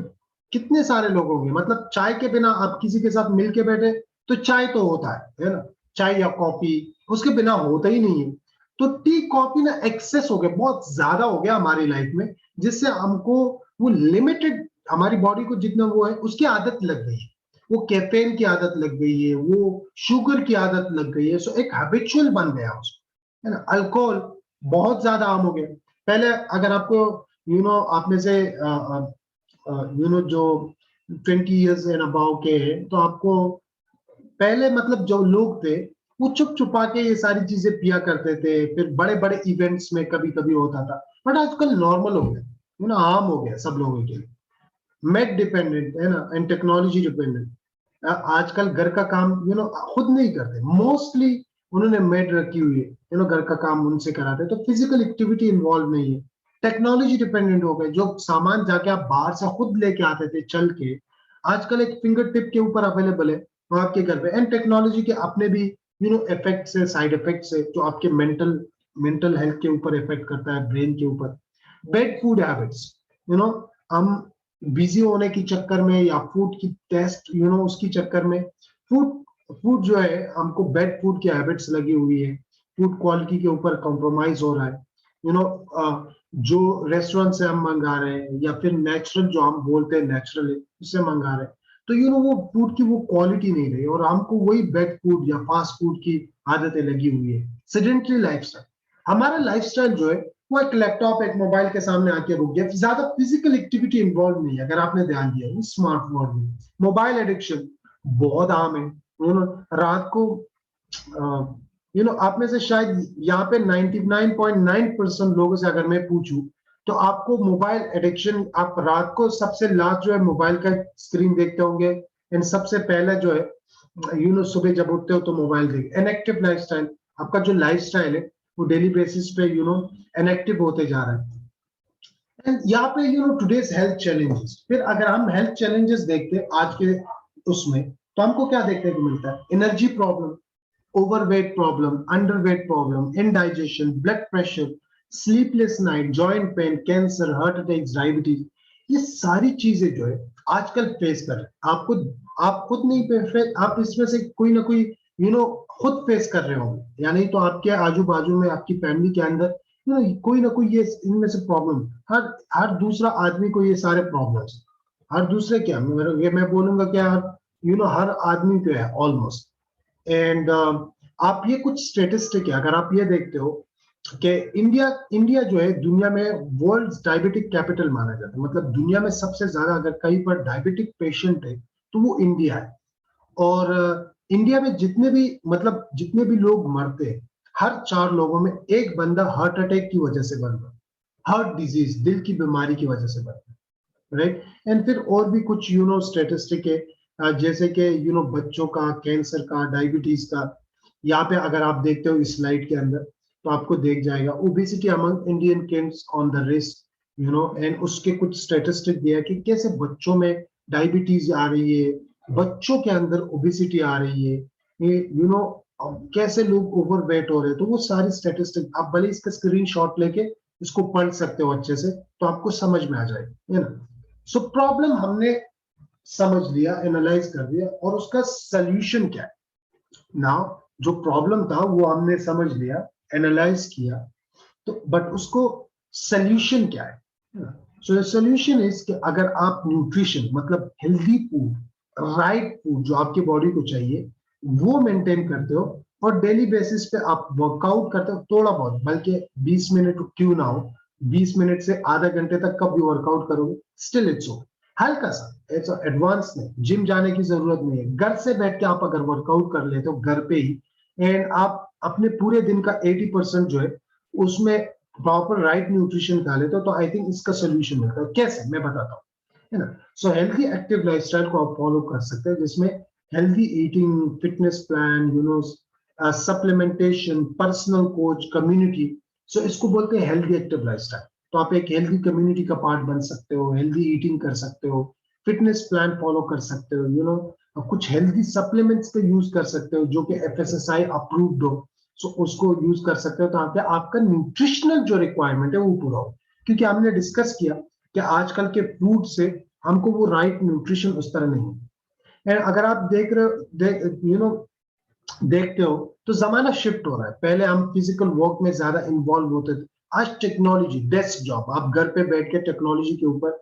कितने सारे लोग होंगे, मतलब चाय के बिना आप किसी के साथ मिल के बैठे तो चाय तो होता है ना, चाय या कॉफी, उसके बिना होता ही नहीं है। तो टी कॉफी ना एक्सेस हो गया, बहुत ज्यादा हो गया हमारी लाइफ में, जिससे हमको वो लिमिटेड, हमारी बॉडी को जितना वो है उसकी आदत लग गई है, वो कैफीन की आदत लग गई है, वो शुगर की आदत लग गई है। सो एक हैबिचुअल बन गया उसको, है ना। अल्कोहल बहुत ज्यादा आम हो गया। पहले अगर आपको आप में से जो 20 years एंड अबाव के हैं, तो आपको पहले मतलब जो लोग थे वो चुप छुपा के ये सारी चीजें पिया करते थे, फिर बड़े बड़े इवेंट्स में कभी कभी होता था, बट आजकल नॉर्मल हो गया, आम हो गया सब लोगों के लिए। मेड डिपेंडेंट है ना, एंड टेक्नोलॉजी डिपेंडेंट। आजकल घर का काम खुद नहीं करते मोस्टली, उन्होंने मेड रखी हुई है, घर का काम उनसे कराते हैं, तो फिजिकल एक्टिविटी इन्वॉल्व नहीं है। टेक्नोलॉजी डिपेंडेंट हो गए, जो सामान जाके आप बाहर से खुद लेके आते थे चल के, आजकल एक फिंगर टिप के ऊपर अवेलेबल है वो आपके घर पे। एंड टेक्नोलॉजी के अपने भी इफेक्ट्स है, साइड इफेक्ट्स है, जो आपके मेंटल मेंटल हेल्थ के ऊपर इफेक्ट करता है, ब्रेन के ऊपर। बेड फूड हैबिट्स, हम बिजी होने के चक्कर में या फूड की टेस्ट उसकी चक्कर में, फूड फूड जो है हमको बेड फूड की हैबिट्स लगी हुई है, फूड क्वालिटी के ऊपर कॉम्प्रोमाइज हो रहा है। जो रेस्टोरेंट से हम मंगा रहे हैं या फिर नेचुरल जो हम बोलते हैं नेचुरल उससे मंगा रहे हैं, तो वो फूड की वो क्वालिटी नहीं रही, और हमको वही बेड फूड या फास्ट फूड की आदतें लगी हुई है। सेडेंटरी लाइफस्टाइल, हमारा लाइफस्टाइल जो है वो एक लैपटॉप एक मोबाइल के सामने आके रुक गया, ज्यादा फिजिकल एक्टिविटी इन्वॉल्व नहीं है। अगर आपने ध्यान दिया स्मार्टफोन में, मोबाइल एडिक्शन बहुत आम है। रात को आप में से शायद यहाँ पे 99.9% लोगों से अगर मैं पूछूं, तो आपको मोबाइल एडिक्शन, आप रात को सबसे लास्ट जो है मोबाइल का स्क्रीन देखते होंगे, एंड सबसे पहले जो है सुबह जब उठते हो तो मोबाइल देख। इनएक्टिव लाइफस्टाइल, आपका जो लाइफस्टाइल है वो डेली बेसिस पे इनएक्टिव होते जा रहा है। एंड यहाँ पे टुडेज हेल्थ चैलेंजेस, फिर अगर हम हेल्थ चैलेंजेस देखते हैं आज के उसमें, तो हमको क्या देखने को मिलता है? Energy problem, overweight problem, underweight problem, indigestion, blood pressure, sleepless night, joint pain, cancer, heart attacks, diabetes, ये सारी चीजें जो है आजकल फेस कर रहे हैं। आप खुद नहीं आप इसमें से कोई ना कोई खुद फेस कर रहे होंगे, या नहीं तो आपके आजू बाजू में आपकी फैमिली के अंदर कोई ना कोई ये इनमें से प्रॉब्लम, हर हर दूसरा आदमी को ये सारे प्रॉब्लम्स, हर दूसरे क्या मैं बोलूंगा क्या, हर आदमी को है ऑलमोस्ट। एंड आप ये कुछ स्टेटिस्टिक है, अगर आप ये देखते हो कि इंडिया इंडिया जो है दुनिया में वर्ल्ड डायबिटिक कैपिटल माना जाता है, मतलब दुनिया में सबसे ज्यादा अगर कहीं पर डायबिटिक पेशेंट है तो वो इंडिया है। और इंडिया में जितने भी लोग मरते हैं, हर 4 लोगों में एक बंदा हार्ट अटैक की वजह से मर रहा है, हार्ट डिजीज, दिल की बीमारी की वजह से मर रहा है, राइट। एंड फिर और भी कुछ स्टेटिस्टिक है, जैसे कि बच्चों का कैंसर का, डायबिटीज का। यहाँ पे अगर आप देखते हो इस स्लाइड के अंदर तो आपको देख जाएगा obesity among Indian kids on the risk, and उसके कुछ स्टेटिस्टिक दिया है कि कैसे बच्चों में डायबिटीज आ रही है, बच्चों के अंदर ओबेसिटी आ रही है, कैसे लोग ओवरवेट हो रहे हैं। तो वो सारी स्टेटिस्टिक आप भले इसका स्क्रीनशॉट लेके इसको पढ़ सकते हो अच्छे से, तो आपको समझ में आ जाएगा, है ना। सो प्रॉब्लम हमने समझ लिया, एनालाइज कर दिया, और उसका सोल्यूशन क्या है। नाउ जो प्रॉब्लम था वो हमने समझ लिया, एनालाइज किया, तो बट उसको सोल्यूशन क्या है। सो द सोल्यूशन इज कि अगर आप न्यूट्रिशन मतलब हेल्दी फूड, राइट फूड जो आपकी बॉडी को चाहिए वो मेंटेन करते हो, और डेली बेसिस पे आप वर्कआउट करते हो थोड़ा बहुत, बल्कि 20 मिनट क्यों ना हो, 20 मिनट से आधा घंटे तक कब भी वर्कआउट करोगे, स्टिल इट्स ओके, हल्का सा, ऐसा एडवांस नहीं, जिम जाने की जरूरत नहीं है। घर से बैठ के आप अगर वर्कआउट कर लेते हो घर पे ही, एंड आप अपने पूरे दिन का 80% जो है उसमें प्रॉपर राइट न्यूट्रिशन खा लेते हो, तो आई थिंक इसका सोल्यूशन मिलता है। कैसे, मैं बताता हूँ, है ना। सो हेल्थी एक्टिव लाइफस्टाइल को आप फॉलो कर सकते हैं, जिसमें healthy eating, fitness plan, supplementation, personal coach, community. So इसको बोलते हैं हेल्थी एक्टिव लाइफस्टाइल। तो आप एक हेल्थी कम्युनिटी का पार्ट बन सकते हो, हेल्थी ईटिंग कर सकते हो, फिटनेस प्लान फॉलो कर सकते हो, कुछ हेल्थी सप्लीमेंट्स का यूज कर सकते हो जो कि एफएसएसआई अप्रूव्ड हो, सो उसको यूज कर सकते हो, तो आपका न्यूट्रिशनल जो रिक्वायरमेंट है वो पूरा हो। क्योंकि हमने डिस्कस किया कि आजकल के फूड से हमको वो राइट न्यूट्रिशन उस तरह नहीं है। एंड अगर आप देख रहे हो देखते हो तो जमाना शिफ्ट हो रहा है। पहले हम फिजिकल वर्क में ज्यादा इन्वॉल्व होते थे, आज टेक्नोलॉजी, डेस्क जॉब, आप घर पे बैठ के टेक्नोलॉजी के ऊपर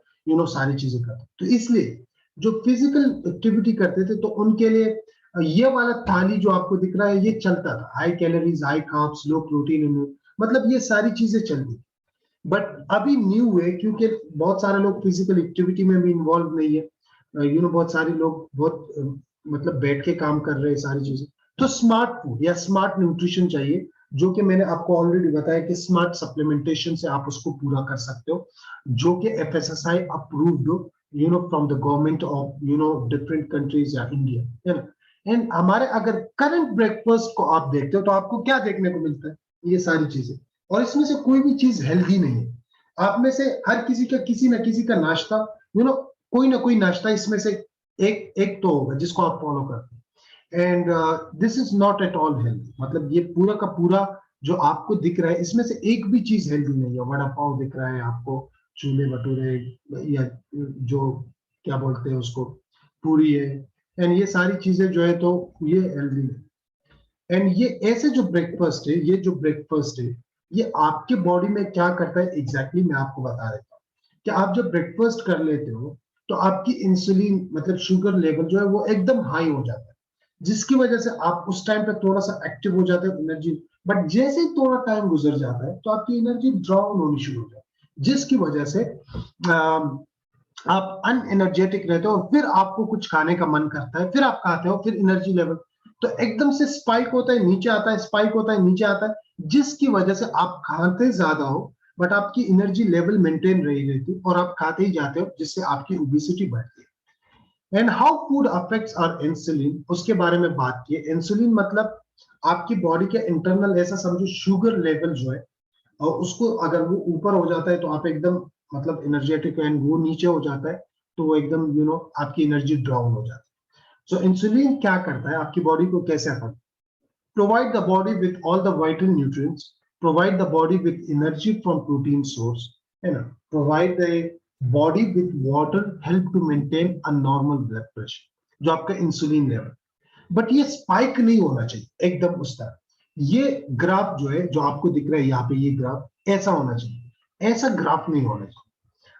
सारी चीजें करते, तो इसलिए जो फिजिकल एक्टिविटी करते थे तो उनके लिए ये वाला थाली जो आपको दिख रहा है ये चलता था, हाई कैलोरीज, हाई कार्ब्स, लो प्रोटीन, मतलब ये सारी चीजें चलती। बट अभी न्यू है, क्योंकि बहुत सारे लोग फिजिकल एक्टिविटी में भी इन्वॉल्व नहीं है, बहुत सारे लोग बहुत मतलब बैठ के काम कर रहे हैं सारी चीजें। तो स्मार्ट फूड या स्मार्ट न्यूट्रिशन चाहिए, जो कि मैंने आपको ऑलरेडी बताया कि स्मार्ट सप्लीमेंटेशन से आप उसको पूरा कर सकते हो, जो कि एफएसएसआई अप्रूव्ड हो, from the government of different countries या इंडिया, है ना। एंड हमारे अगर करंट ब्रेकफास्ट को आप देखते हो तो आपको क्या देखने को मिलता है, ये सारी चीजें, और इसमें से कोई भी चीज हेल्दी नहीं है। आप में से हर किसी का किसी ना किसी का नाश्ता, कोई ना कोई नाश्ता इसमें से एक एक तो होगा जिसको आप फॉलो करते हैं। And this is not at all healthy, मतलब ये पूरा का पूरा जो आपको दिख रहा है इसमें से एक भी चीज हेल्दी नहीं है। वड़ा पाव दिख रहा है आपको, छोले भटूरे, या जो क्या बोलते हैं उसको, पूरी है, एंड ये सारी चीजें जो है तो ये हेल्दी है। एंड ये ऐसे जो ब्रेकफास्ट है, ये जो ब्रेकफास्ट है ये आपके बॉडी में क्या करता है एग्जैक्टली मैं आपको बता देता हूँ। कि आप जब ब्रेकफास्ट कर लेते हो तो आपकी इंसुलिन मतलब शुगर लेवल जो है वो एकदम हाई हो जाता है, जिसकी वजह से आप उस टाइम पे थोड़ा सा एक्टिव हो जाते हो, एनर्जी। बट जैसे ही थोड़ा टाइम गुजर जाता है तो आपकी एनर्जी डाउन होनी शुरू हो जाती है, जिसकी वजह से आप अनएनर्जेटिक रहते हो, और फिर आपको कुछ खाने का मन करता है, फिर आप खाते हो, फिर एनर्जी लेवल तो एकदम से स्पाइक होता है, नीचे आता है, स्पाइक होता है, नीचे आता है, जिसकी वजह से आप खाते ज्यादा हो बट आपकी एनर्जी लेवल मेंटेन रही रहती, और आप खाते ही जाते हो, जिससे आपकी ओबेसिटी बढ़ती है। And how food affects our insulin, उसके बारे में बात की। इंसुलिन मतलब आपकी बॉडी के इंटरनल, ऐसा समझो शुगर लेवल जो है, और उसको अगर वो ऊपर हो जाता है तो आप एकदम मतलब एनर्जेटिक, एंड वो नीचे हो जाता है तो वो एकदम आपकी एनर्जी डाउन हो जाती है। सो इंसुलिन क्या करता है, आपकी बॉडी को कैसे affect, provide the body with all the vital nutrients, provide the body with energy from protein source, है ना, provide the body with water, help to maintain a normal blood pressure, जो आपका इंसुलिन लेवल। बट ये spike नहीं होना चाहिए एकदम उस तरह। ये ग्राफ जो है, जो आपको दिख रहा है यहाँ पे, ये ग्राफ ऐसा होना चाहिए, ऐसा ग्राफ नहीं होना चाहिए।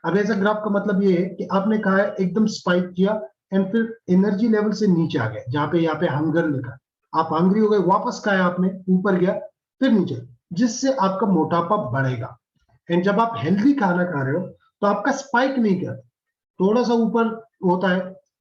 अब ऐसा ग्राफ का मतलब ये है कि आपने कहा है एकदम स्पाइक किया एंड फिर एनर्जी लेवल से नीचे आ गया, जहां पे यहाँ पे हंगर लिखा, आप हंग्री हो गए, वापस खाया आपने, ऊपर गया, फिर नीचे, जिससे आपका मोटापा बढ़ेगा। एंड जब आप हेल्दी खाना खा रहे हो तो आपका स्पाइक नहीं करता, थोड़ा सा ऊपर होता है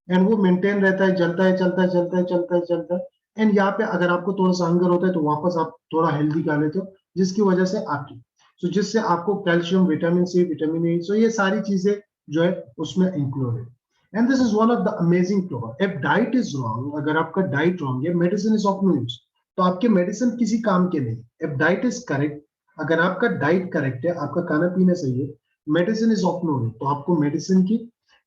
एंड वो मेंटेन रहता है, चलता है चलता है चलता है चलता है चलता है। एंड यहाँ पे अगर आपको थोड़ा सा हंगर होता है तो वापस आप थोड़ा हेल्दी खा लेते हो, जिसकी वजह से आपकी, सो जिससे आपको calcium, vitamin C, vitamin A, so ये सारी चीजें जो है उसमें इंक्लूड है। And this is one of the amazing program. If diet is wrong, अगर आपका डाइट रॉन्ग है, medicine is of no use, तो आपके मेडिसिन किसी काम के नहीं। इफ डाइट इज करेक्ट, अगर आपका डाइट करेक्ट है, आपका खाना पीना सही है, medicine is of no use, तो आपको मेडिसिन की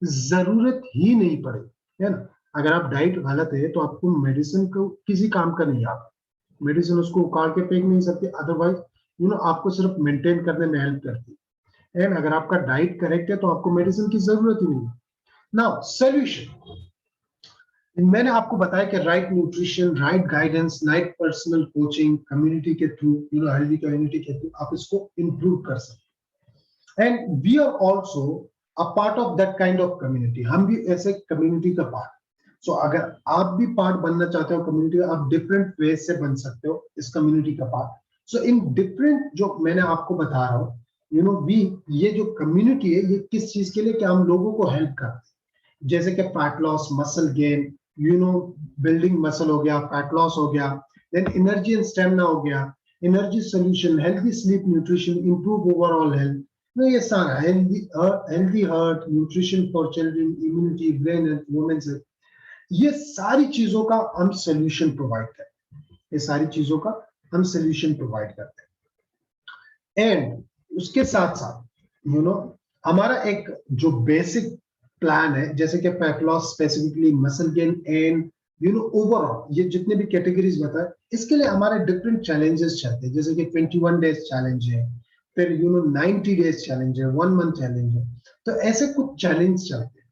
जरूरत ही नहीं पड़ेगी, है ना। अगर आप डाइट गलत है तो आपको मेडिसिन को किसी काम का नहीं, आप मेडिसिन उसको उखाड़ के फेंक नहीं सकते, अदरवाइज आपको सिर्फ मेंटेन करने में हेल्प करती है। एंड अगर आपका डाइट करेक्ट है तो आपको मेडिसिन की जरूरत ही नहीं। नाउ सोल्यूशन, मैंने आपको बताया कि right nutrition, right guidance, right personal coaching, community के थ्रू, हेल्दी कम्युनिटी के थ्रू आप इसको इंप्रूव कर सकते हैं। And we are also a part of that kind of community, हम भी ऐसे कम्युनिटी का पार्ट। सो अगर आप भी पार्ट बनना चाहते हो कम्युनिटी, आप डिफरेंट वेज से बन सकते हो इस कम्युनिटी का पार्ट। सो इन डिफरेंट, जो मैंने आपको बता रहा हूँ, वी, ये जो कम्युनिटी है, ये किस चीज के लिए, कि हम लोगों को हेल्प करते हैं, जैसे कि fat loss, muscle gain, building muscle हो गया, फैट लॉस हो गया, देन एनर्जी एंड स्टेमिना हो गया, energy solution, healthy sleep, nutrition, improve overall health, ये सारा healthy heart, nutrition for children, immunity, brain health, women's health, ये सारी चीजों का हम सोल्यूशन प्रोवाइड करते हैं, ये सारी चीजों का हम सोल्यूशन प्रोवाइड करते हैं। एंड उसके साथ साथ हमारा एक जो बेसिक प्लान है, जैसे कि fat loss, specifically muscle gain and overall, ये जितने भी कैटेगरीज बताए, इसके लिए हमारे डिफरेंट चैलेंजेस चलते हैं, जैसे कि 21 डेज चैलेंज है, फिर 90 डेज चैलेंज है, 1 मंथ चैलेंज है, तो ऐसे कुछ चैलेंज चलते हैं।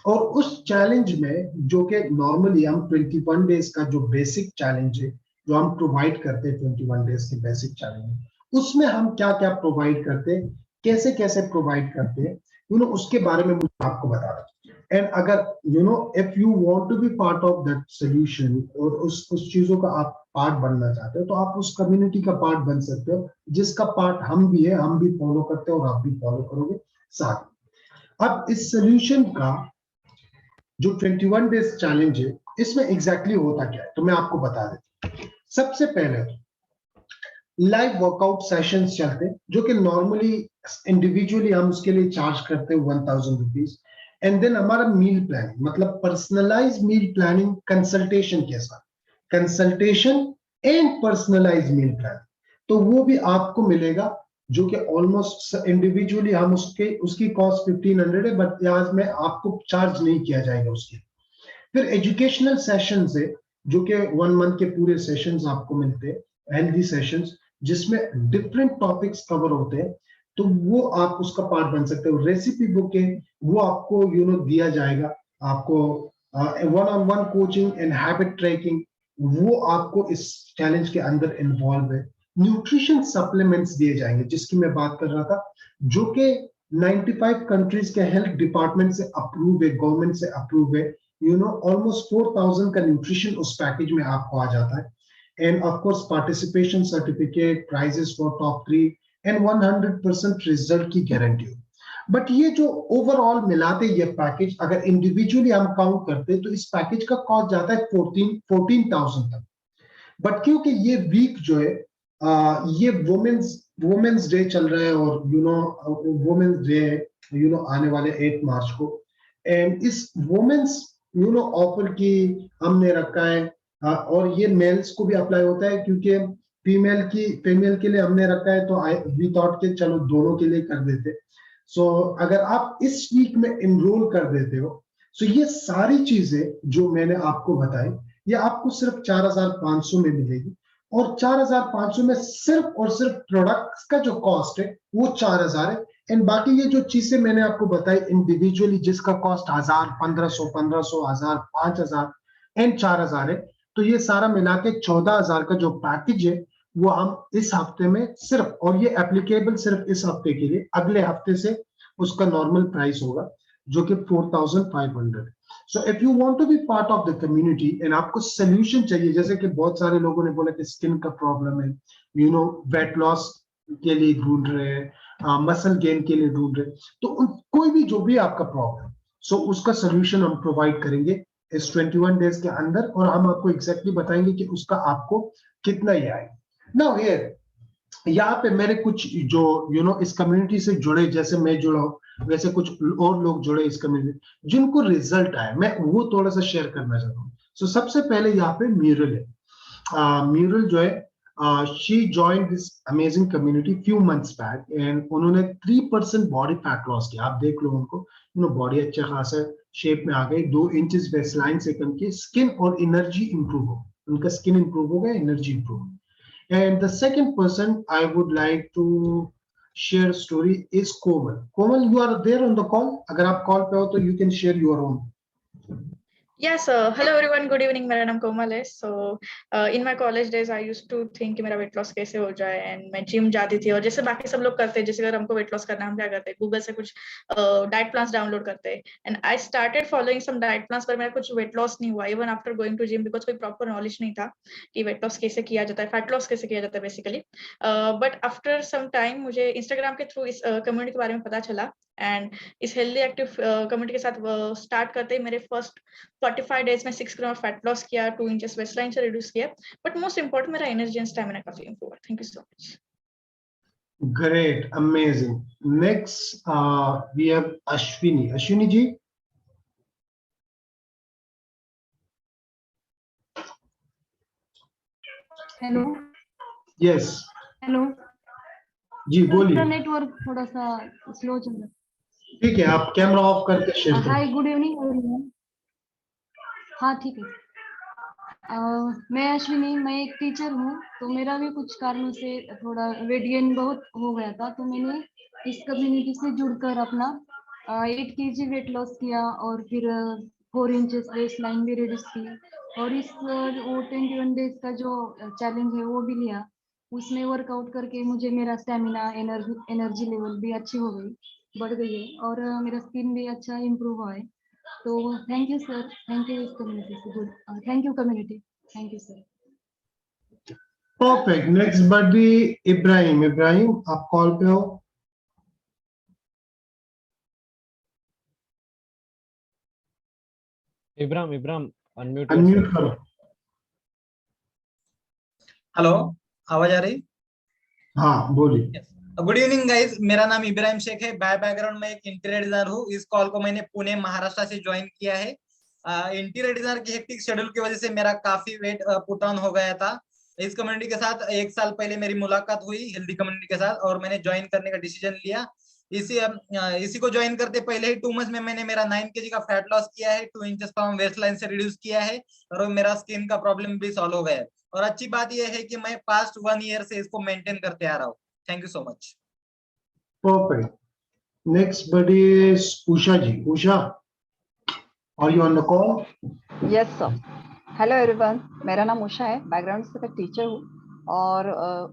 और उस चैलेंज में, जो कि नॉर्मली हम 21 डेज का जो बेसिक चैलेंज है, जो हम प्रोवाइड करते हैं 21 डेज के बेसिक चैलेंज, उसमें हम क्या क्या प्रोवाइड करते हैं, कैसे कैसे प्रोवाइड करते हैं, उसके बारे में मुझे आपको बता रहा हूँ। एंड अगर if you want to be part of that solution, और उस चीजों का आप पार्ट बनना चाहते हो, तो आप उस कम्युनिटी का पार्ट बन सकते हो, जिसका पार्ट हम भी है, हम भी फॉलो करते हैं और आप भी फॉलो करोगे साथ में। अब इस सोल्यूशन का जो 21 डेज चैलेंज है, इसमें एग्जैक्टली होता क्या है, तो मैं आपको बता देता हूं। सबसे पहले लाइव वर्कआउट सेशंस चलते हैं, जो कि नॉर्मली इंडिविजुअली हम उसके लिए चार्ज करते हैं 1000 रुपीज। एंड देन हमारा मील प्लानिंग, मतलब पर्सनलाइज मील प्लानिंग, कंसल्टेशन के साथ, consultation and personalise meal planning, तो वो भी आपको मिलेगा, जो कि ऑलमोस्ट इंडिविजुअली हम उसकी कॉस्ट 1500 है, बट आज में आपको चार्ज नहीं किया जाएगा उसके। फिर एजुकेशनल सेशंस है, जो कि 1 मंथ के पूरे सेशंस आपको मिलते हैं, हेल्दी सेशंस, जिसमें डिफरेंट टॉपिक्स कवर होते हैं, तो वो आप उसका पार्ट बन सकते हो। रेसिपी बुक है, वो आपको दिया जाएगा, आपको 1-on-1 coaching and habit trekking, वो आपको इस चैलेंज के अंदर इन्वॉल्व है। न्यूट्रिशन सप्लीमेंट्स दिए जाएंगे, जिसकी मैं बात कर रहा था, जो कि 95 कंट्रीज के हेल्थ डिपार्टमेंट से अप्रूव है, गवर्नमेंट से अप्रूव है। ऑलमोस्ट 4000 का न्यूट्रिशन उस पैकेज में आपको आ जाता है। And of course participation certificate, prizes for top 3 and 100% result की गारंटी। बट ये जो ओवरऑल मिलाते ये पैकेज, अगर इंडिविजुअली हम काउंट करते हैं, तो इस पैकेज का कॉस्ट जाता है 14,000 तक। बट क्योंकि ये वीक जो है, ये वुमेन्स डे चल रहा है, और वुमेन्स डे है आने वाले 8 मार्च को, एंड इस वुमेन्स ऑफर की हमने रखा है। और ये मेल्स को भी अप्लाई होता है, क्योंकि फीमेल के लिए हमने रखा है, तो वी थॉट के चलो दोनों के लिए कर देते। सो अगर आप इस वीक में इनरोल कर देते हो, सो ये सारी चीजें जो मैंने आपको बताई ये आपको सिर्फ 4,500 में मिलेगी, और 4,500 में सिर्फ और सिर्फ प्रोडक्ट्स का जो कॉस्ट है वो 4,000 है। एंड बाकी ये जो चीजें मैंने आपको बताई इंडिविजुअली जिसका कॉस्ट 1,000, 1,500, 1,500, 1,000, 5,000 एंड 4,000 है, तो ये सारा मिला के 14,000 का जो पैकेज है वो हम इस हफ्ते में सिर्फ, और ये एप्लीकेबल सिर्फ इस हफ्ते के लिए, अगले हफ्ते से उसका नॉर्मल प्राइस होगा जो कि 4,500 है। So if you want to be part of the community and आपको सोल्यूशन चाहिए, जैसे कि बहुत सारे लोगों ने बोला कि स्किन का प्रॉब्लम है, वेट लॉस के लिए ढूंढ रहे हैं, मसल गेन के लिए ढूंढ रहे हैं, तो कोई भी जो भी आपका प्रॉब्लम, सो उसका सोल्यूशन हम प्रोवाइड करेंगे इस 21 डेज के अंदर, और हम आपको एग्जैक्टली बताएंगे कि उसका आपको कितना ही आएगा। नाउ हियर यहाँ पे मेरे कुछ जो इस कम्युनिटी से जुड़े, जैसे मैं जुड़ा हूँ वैसे कुछ और लोग जुड़े इस कम्युनिटी जिनको रिजल्ट आया, मैं वो थोड़ा सा शेयर करना चाहता हूँ। सो सबसे पहले यहाँ पे म्यूरल है। म्यूरल जो है, she joined this amazing community few months back and उन्होंने 3% बॉडी फैट लॉस किया। आप देख लो उनको, बॉडी अच्छा खासा शेप में आ गई, 2 इंच वेस्ट लाइन से कम की, स्किन और एनर्जी इंप्रूव हो, उनका स्किन इंप्रूव हो गया, एनर्जी इंप्रूव हो। And the second person I would like to share story is Komal. Komal, you are there on the call? अगर आप कॉल पे हो तो you can share your own. Yes, hello everyone, good evening. मेरा नाम कोमल है. So in my college days I used to think कि मेरा weight loss कैसे हो जाए, and मैं जिम जाती थी, और जैसे बाकी सब लोग करते हैं, जैसे अगर हमको weight loss करना है हम क्या करते हैं, गूगल से कुछ डाइट प्लान्स डाउनलोड करते हैं. And I started following some diet plans, पर मेरा कुछ weight loss नहीं हुआ even after going to gym, because कोई proper knowledge नहीं था कि weight loss कैसे किया जाता है, fat loss कैसे किया जाता है basically. But after some time मुझे Instagram के थ्रू इस community के बारे में पता चला, and इस हेल्दी एक्टिव कम्युनिटी के साथ स्टार्ट करते ही मेरे फर्स्ट 45 डेज में 6 ग्राम फैट लॉस किया, 2 इंचेस वेस्ट लाइन से रिड्यूस किया, बट मोस्ट इंपॉर्टेंट मेरा एनर्जी एंड स्टैमिना काफी इंप्रूव हुआ. Thank you so much. Great, amazing. Next, we have Ashwini. Ashwini ji. Hello. Yes. Hello जी बोलिए. नेटवर्क थोड़ा सा स्लो चल रहा है. ठीक है, आप कैमरा ऑफ करके शेयर करें. हाय, गुड इवनिंग एवरीवन. हाँ ठीक है. मैं अश्विनी, मैं एक टीचर हूँ. तो मेरा भी कुछ कारणों से थोड़ा वेट गेन बहुत हो गया था, तो मैंने इस कम्युनिटी से जुड़कर अपना 8 kg वेट लॉस किया, और फिर 4 इंचेस वेस्ट लाइन भी रिड्यूस की, और इस वो 21 डेज का जो चैलेंज है वो भी लिया. उसमें वर्कआउट करके मुझे मेरा स्टेमिना, एनर्जी लेवल भी अच्छी हो गई, बढ़ गई है, और मेरा स्किन भी अच्छा इम्प्रूव हुआ है. तो thank you sir, thank you इस कम्युनिटी से good, thank you community, thank you sir. Perfect. Next birthday Ibrahim. Ibrahim आप कॉल पे हो? इब्राम अनम्यूट करो. हेलो, आवाज आ रही? हाँ बोलिए. गुड इवनिंग गाइस, मेरा नाम इब्राहिम शेख है. बाय बैकग्राउंड में एक इंटीरियर डिजाइनर हूँ. इस कॉल को मैंने पुणे महाराष्ट्र से ज्वाइन किया है. इंटीरियर डिजाइनर की हेक्टिक शेड्यूल की वजह से मेरा काफी वेट पुट ऑन हो गया था. इस कम्युनिटी के साथ 1 साल पहले मेरी मुलाकात हुई हेल्दी कम्युनिटी के साथ, और मैंने ज्वाइन करने का डिसीजन लिया. इसी को ज्वाइन करते पहले ही 2 मंथ्स में मैंने मेरा 9 kg का फैट लॉस किया है, 2 इंचेस का वेस्ट लाइन से रिड्यूस किया है, और मेरा स्किन का प्रॉब्लम भी सॉल्व हो गया है. और अच्छी बात यह है कि मैं पास्ट 1 ईयर से इसको मेंटेन करते आ रहा हूँ. Thank you so much. Perfect. Next buddy is Usha ji. Usha, are you on the call? Yes sir. Hello everyone, मेरा नाम उषा है. बैकग्राउंड से मैं टीचर हूँ, और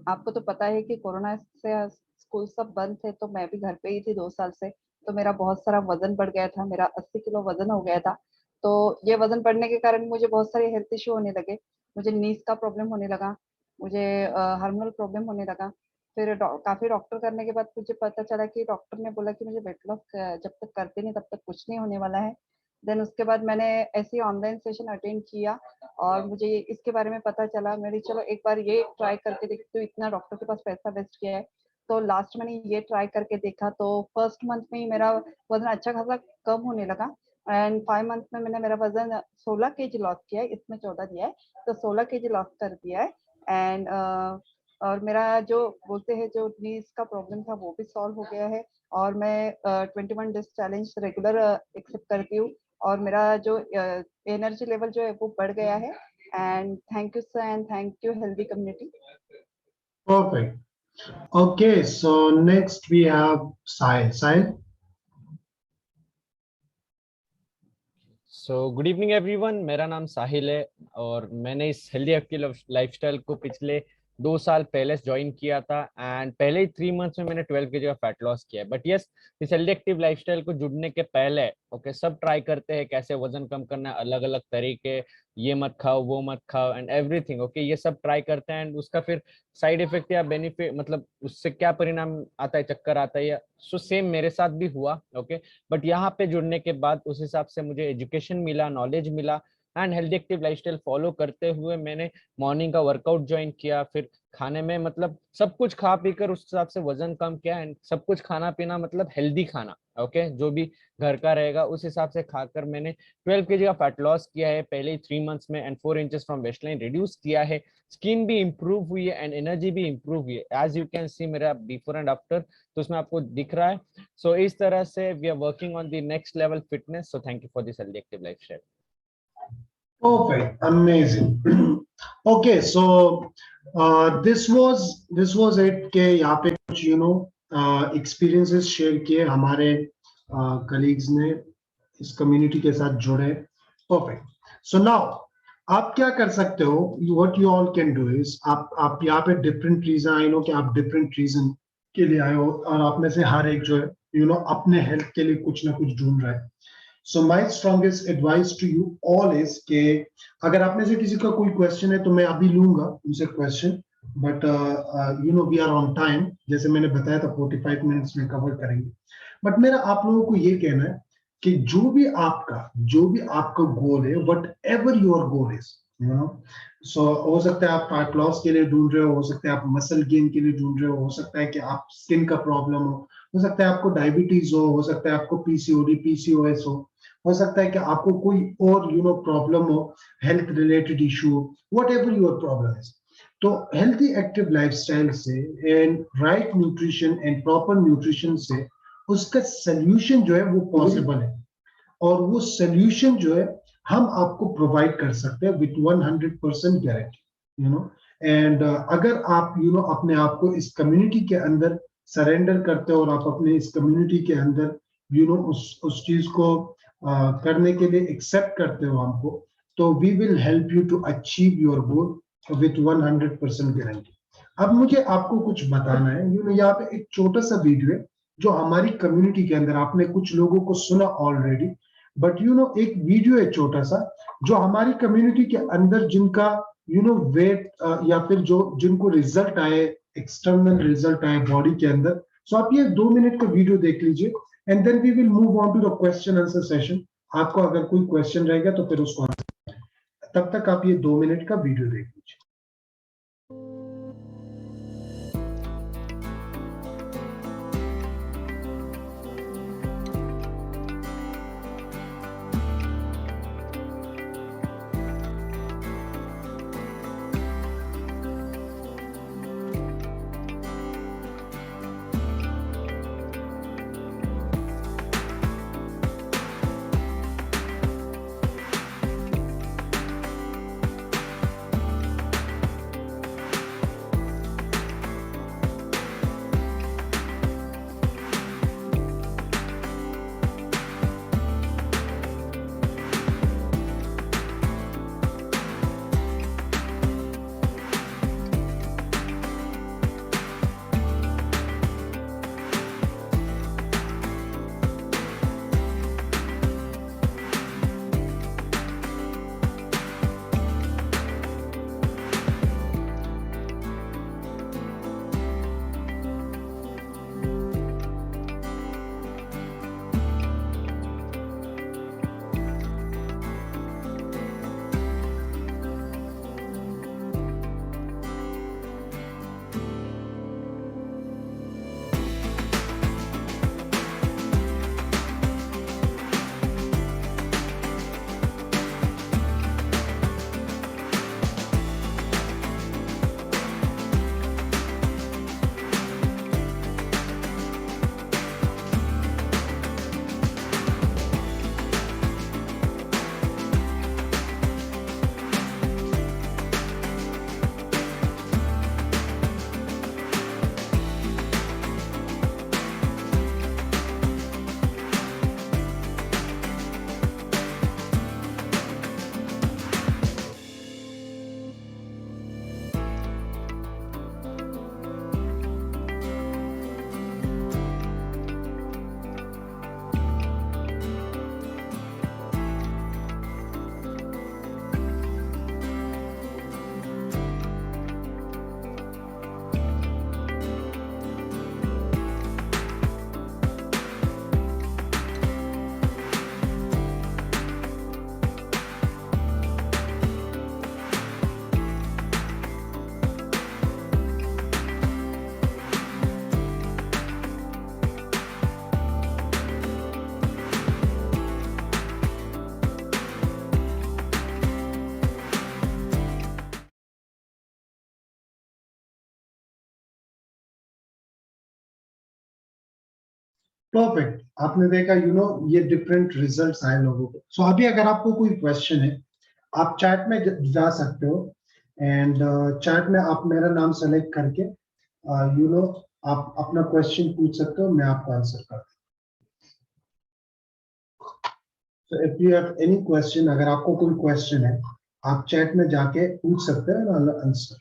आपको तो पता है कि कोरोना से स्कूल सब बंद थे, तो मैं भी घर पे ही थी 2 साल से. तो मेरा बहुत सारा वजन बढ़ गया था, मेरा 80 किलो वजन हो गया था. तो ये वजन बढ़ने के कारण मुझे बहुत सारे हेल्थ इश्यू होने लगे. मुझे नीज का प्रॉब्लम होने लगा, मुझे हार्मोनल प्रॉब्लम होने लगा. फिर काफी डॉक्टर करने के बाद मुझे पता चला कि डॉक्टर ने बोला कि मुझे वेट लॉस जब तक करते नहीं तब तक कुछ नहीं होने वाला है. देन उसके बाद मैंने ऐसे ऑनलाइन सेशन अटेंड किया, और मुझे इसके बारे में पता चला. मेरी चलो एक बार ये ट्राई करके देखती हूँ, इतना डॉक्टर के पास पैसा वेस्ट किया है. तो लास्ट मैंने ये ट्राई करके देखा, तो फर्स्ट मंथ में ही मेरा वजन अच्छा खासा कम होने लगा, एंड 5 मंथ में मैंने मेरा वजन 16 kg लॉस किया है. इसमें 14 दिया है, तो 16 kg लॉस कर दिया है. एंड और मेरा जो बोलते हैं जो नीज का प्रॉब्लम था वो भी सॉल्व हो गया है, और मैं 21 डेज चैलेंज रेगुलर एक्सेप्ट करती हूँ. और मेरा जो एनर्जी लेवल जो है वो बढ़ गया है। And thank you sir, and thank you healthy community. Perfect. Okay, so next we have Sahil. Sahil? So good evening everyone, मेरा नाम साहिल है और मैंने इस हेल्दी एक्टिव लाइफस्टाइल को पिछले 2 साल पहले ज्वाइन किया था एंड पहले ही 3 मंथ्स में मैंने 12 kg का फैट लॉस किया है। बट यस, इस हेल्दी एक्टिव लाइफस्टाइल को जुड़ने के पहले ओके सब ट्राई करते हैं कैसे वजन कम करना है, अलग अलग तरीके, ये मत खाओ वो मत खाओ एंड एवरीथिंग ओके, ये सब ट्राई करते हैं एंड उसका फिर साइड इफेक्ट या बेनिफिट मतलब उससे क्या परिणाम आता है, चक्कर आता है या सो सेम मेरे साथ भी हुआ ओके। बट यहाँ पे जुड़ने के बाद उस हिसाब से मुझे एजुकेशन मिला, नॉलेज मिला and healthy active lifestyle follow करते हुए मैंने मॉर्निंग का वर्कआउट ज्वाइन किया, फिर खाने में मतलब सब कुछ खा पी कर उस हिसाब से वजन कम किया एंड सब कुछ खाना पीना मतलब हेल्दी खाना ओके, जो भी घर का रहेगा उस हिसाब से खाकर मैंने 12 kg का फैट लॉस किया है पहले ही 3 मंथ्स में and 4 inches from waistline reduce किया है। स्किन भी इंप्रूव हुई है एंड एनर्जी भी इंप्रूव हुई है, एज यू कैन सी मेरा बिफोर एंड आफ्टर तो उसमें आपको दिख रहा है। सो इस तरह से we are working on the next level fitness. So thank you for this healthy active lifestyle. Perfect. Amazing. Okay, so this was it के यहाँ पे कुछ experiences share किए हमारे colleagues ने इस community के साथ जुड़े। Perfect. So now आप क्या कर सकते हो? What you all can do is आप यहाँ पे different reason, I know कि आप different reason के लिए आए हो और आप में से हर एक जो है अपने health के लिए कुछ ना कुछ ढूंढ रहा है। So my strongest advice to you all is कि अगर आप में से किसी का कोई क्वेश्चन है तो मैं अभी लूंगा उनसे question, but we are on time, जैसे मैंने बताया था 45 मिनट्स में कवर करेंगे। बट मेरा आप लोगों को ये कहना है कि जो भी आपका गोल है, whatever your goal is, so हो सकता है आप फैट लॉस के लिए ढूंढ रहे हो सकता है आप मसल गेन के लिए ढूंढ रहे हो सकता है कि आप स्किन का प्रॉब्लम हो सकता है आपको डायबिटीज हो सकता है आपको पीसीओडी पीसीओएस हो सकता है कि आपको कोई और प्रॉब्लम हो, हेल्थ रिलेटेड इशू हो, what ever your problem is. तो हेल्थी एक्टिव लाइफस्टाइल से and right nutrition and proper nutrition से उसका सोल्यूशन जो है वो पॉसिबल है, और वो सोल्यूशन जो है हम आपको प्रोवाइड कर सकते हैं विथ 100% गारंटी। एंड अगर आप अपने आप को इस कम्युनिटी के अंदर सरेंडर करते हो और आप अपने इस कम्युनिटी के अंदर उस चीज को करने के लिए एक्सेप्ट करते हो हमको, तो we will help you to achieve your goal with 100% guarantee. अब मुझे आपको कुछ बताना है। यहाँ पे एक छोटा सा वीडियो है जो हमारी कम्युनिटी के अंदर आपने कुछ लोगों को सुना ऑलरेडी, बट एक वीडियो है छोटा सा जो हमारी कम्युनिटी के अंदर जिनका वेट या फिर जिनको रिजल्ट आए, एक्सटर्नल रिजल्ट आए बॉडी के अंदर। सो आप ये 2 मिनट का वीडियो देख लीजिए and then we will move on to the question answer session. आपको अगर कोई क्वेश्चन रहेगा तो फिर उसको आंसर, तब तक आप ये 2 मिनट का वीडियो देख लीजिए। परफेक्ट, आपने देखा ये डिफरेंट रिजल्ट्स आए लोगों को। सो अभी अगर आपको कोई क्वेश्चन है आप चैट में जा सकते हो, एंड चैट में आप मेरा नाम सेलेक्ट करके आप अपना क्वेश्चन पूछ सकते हो, मैं आपको आंसर कर दूँ। सो if you have any question, अगर आपको कोई क्वेश्चन है आप चैट में जाके पूछ सकते हो, आंसर।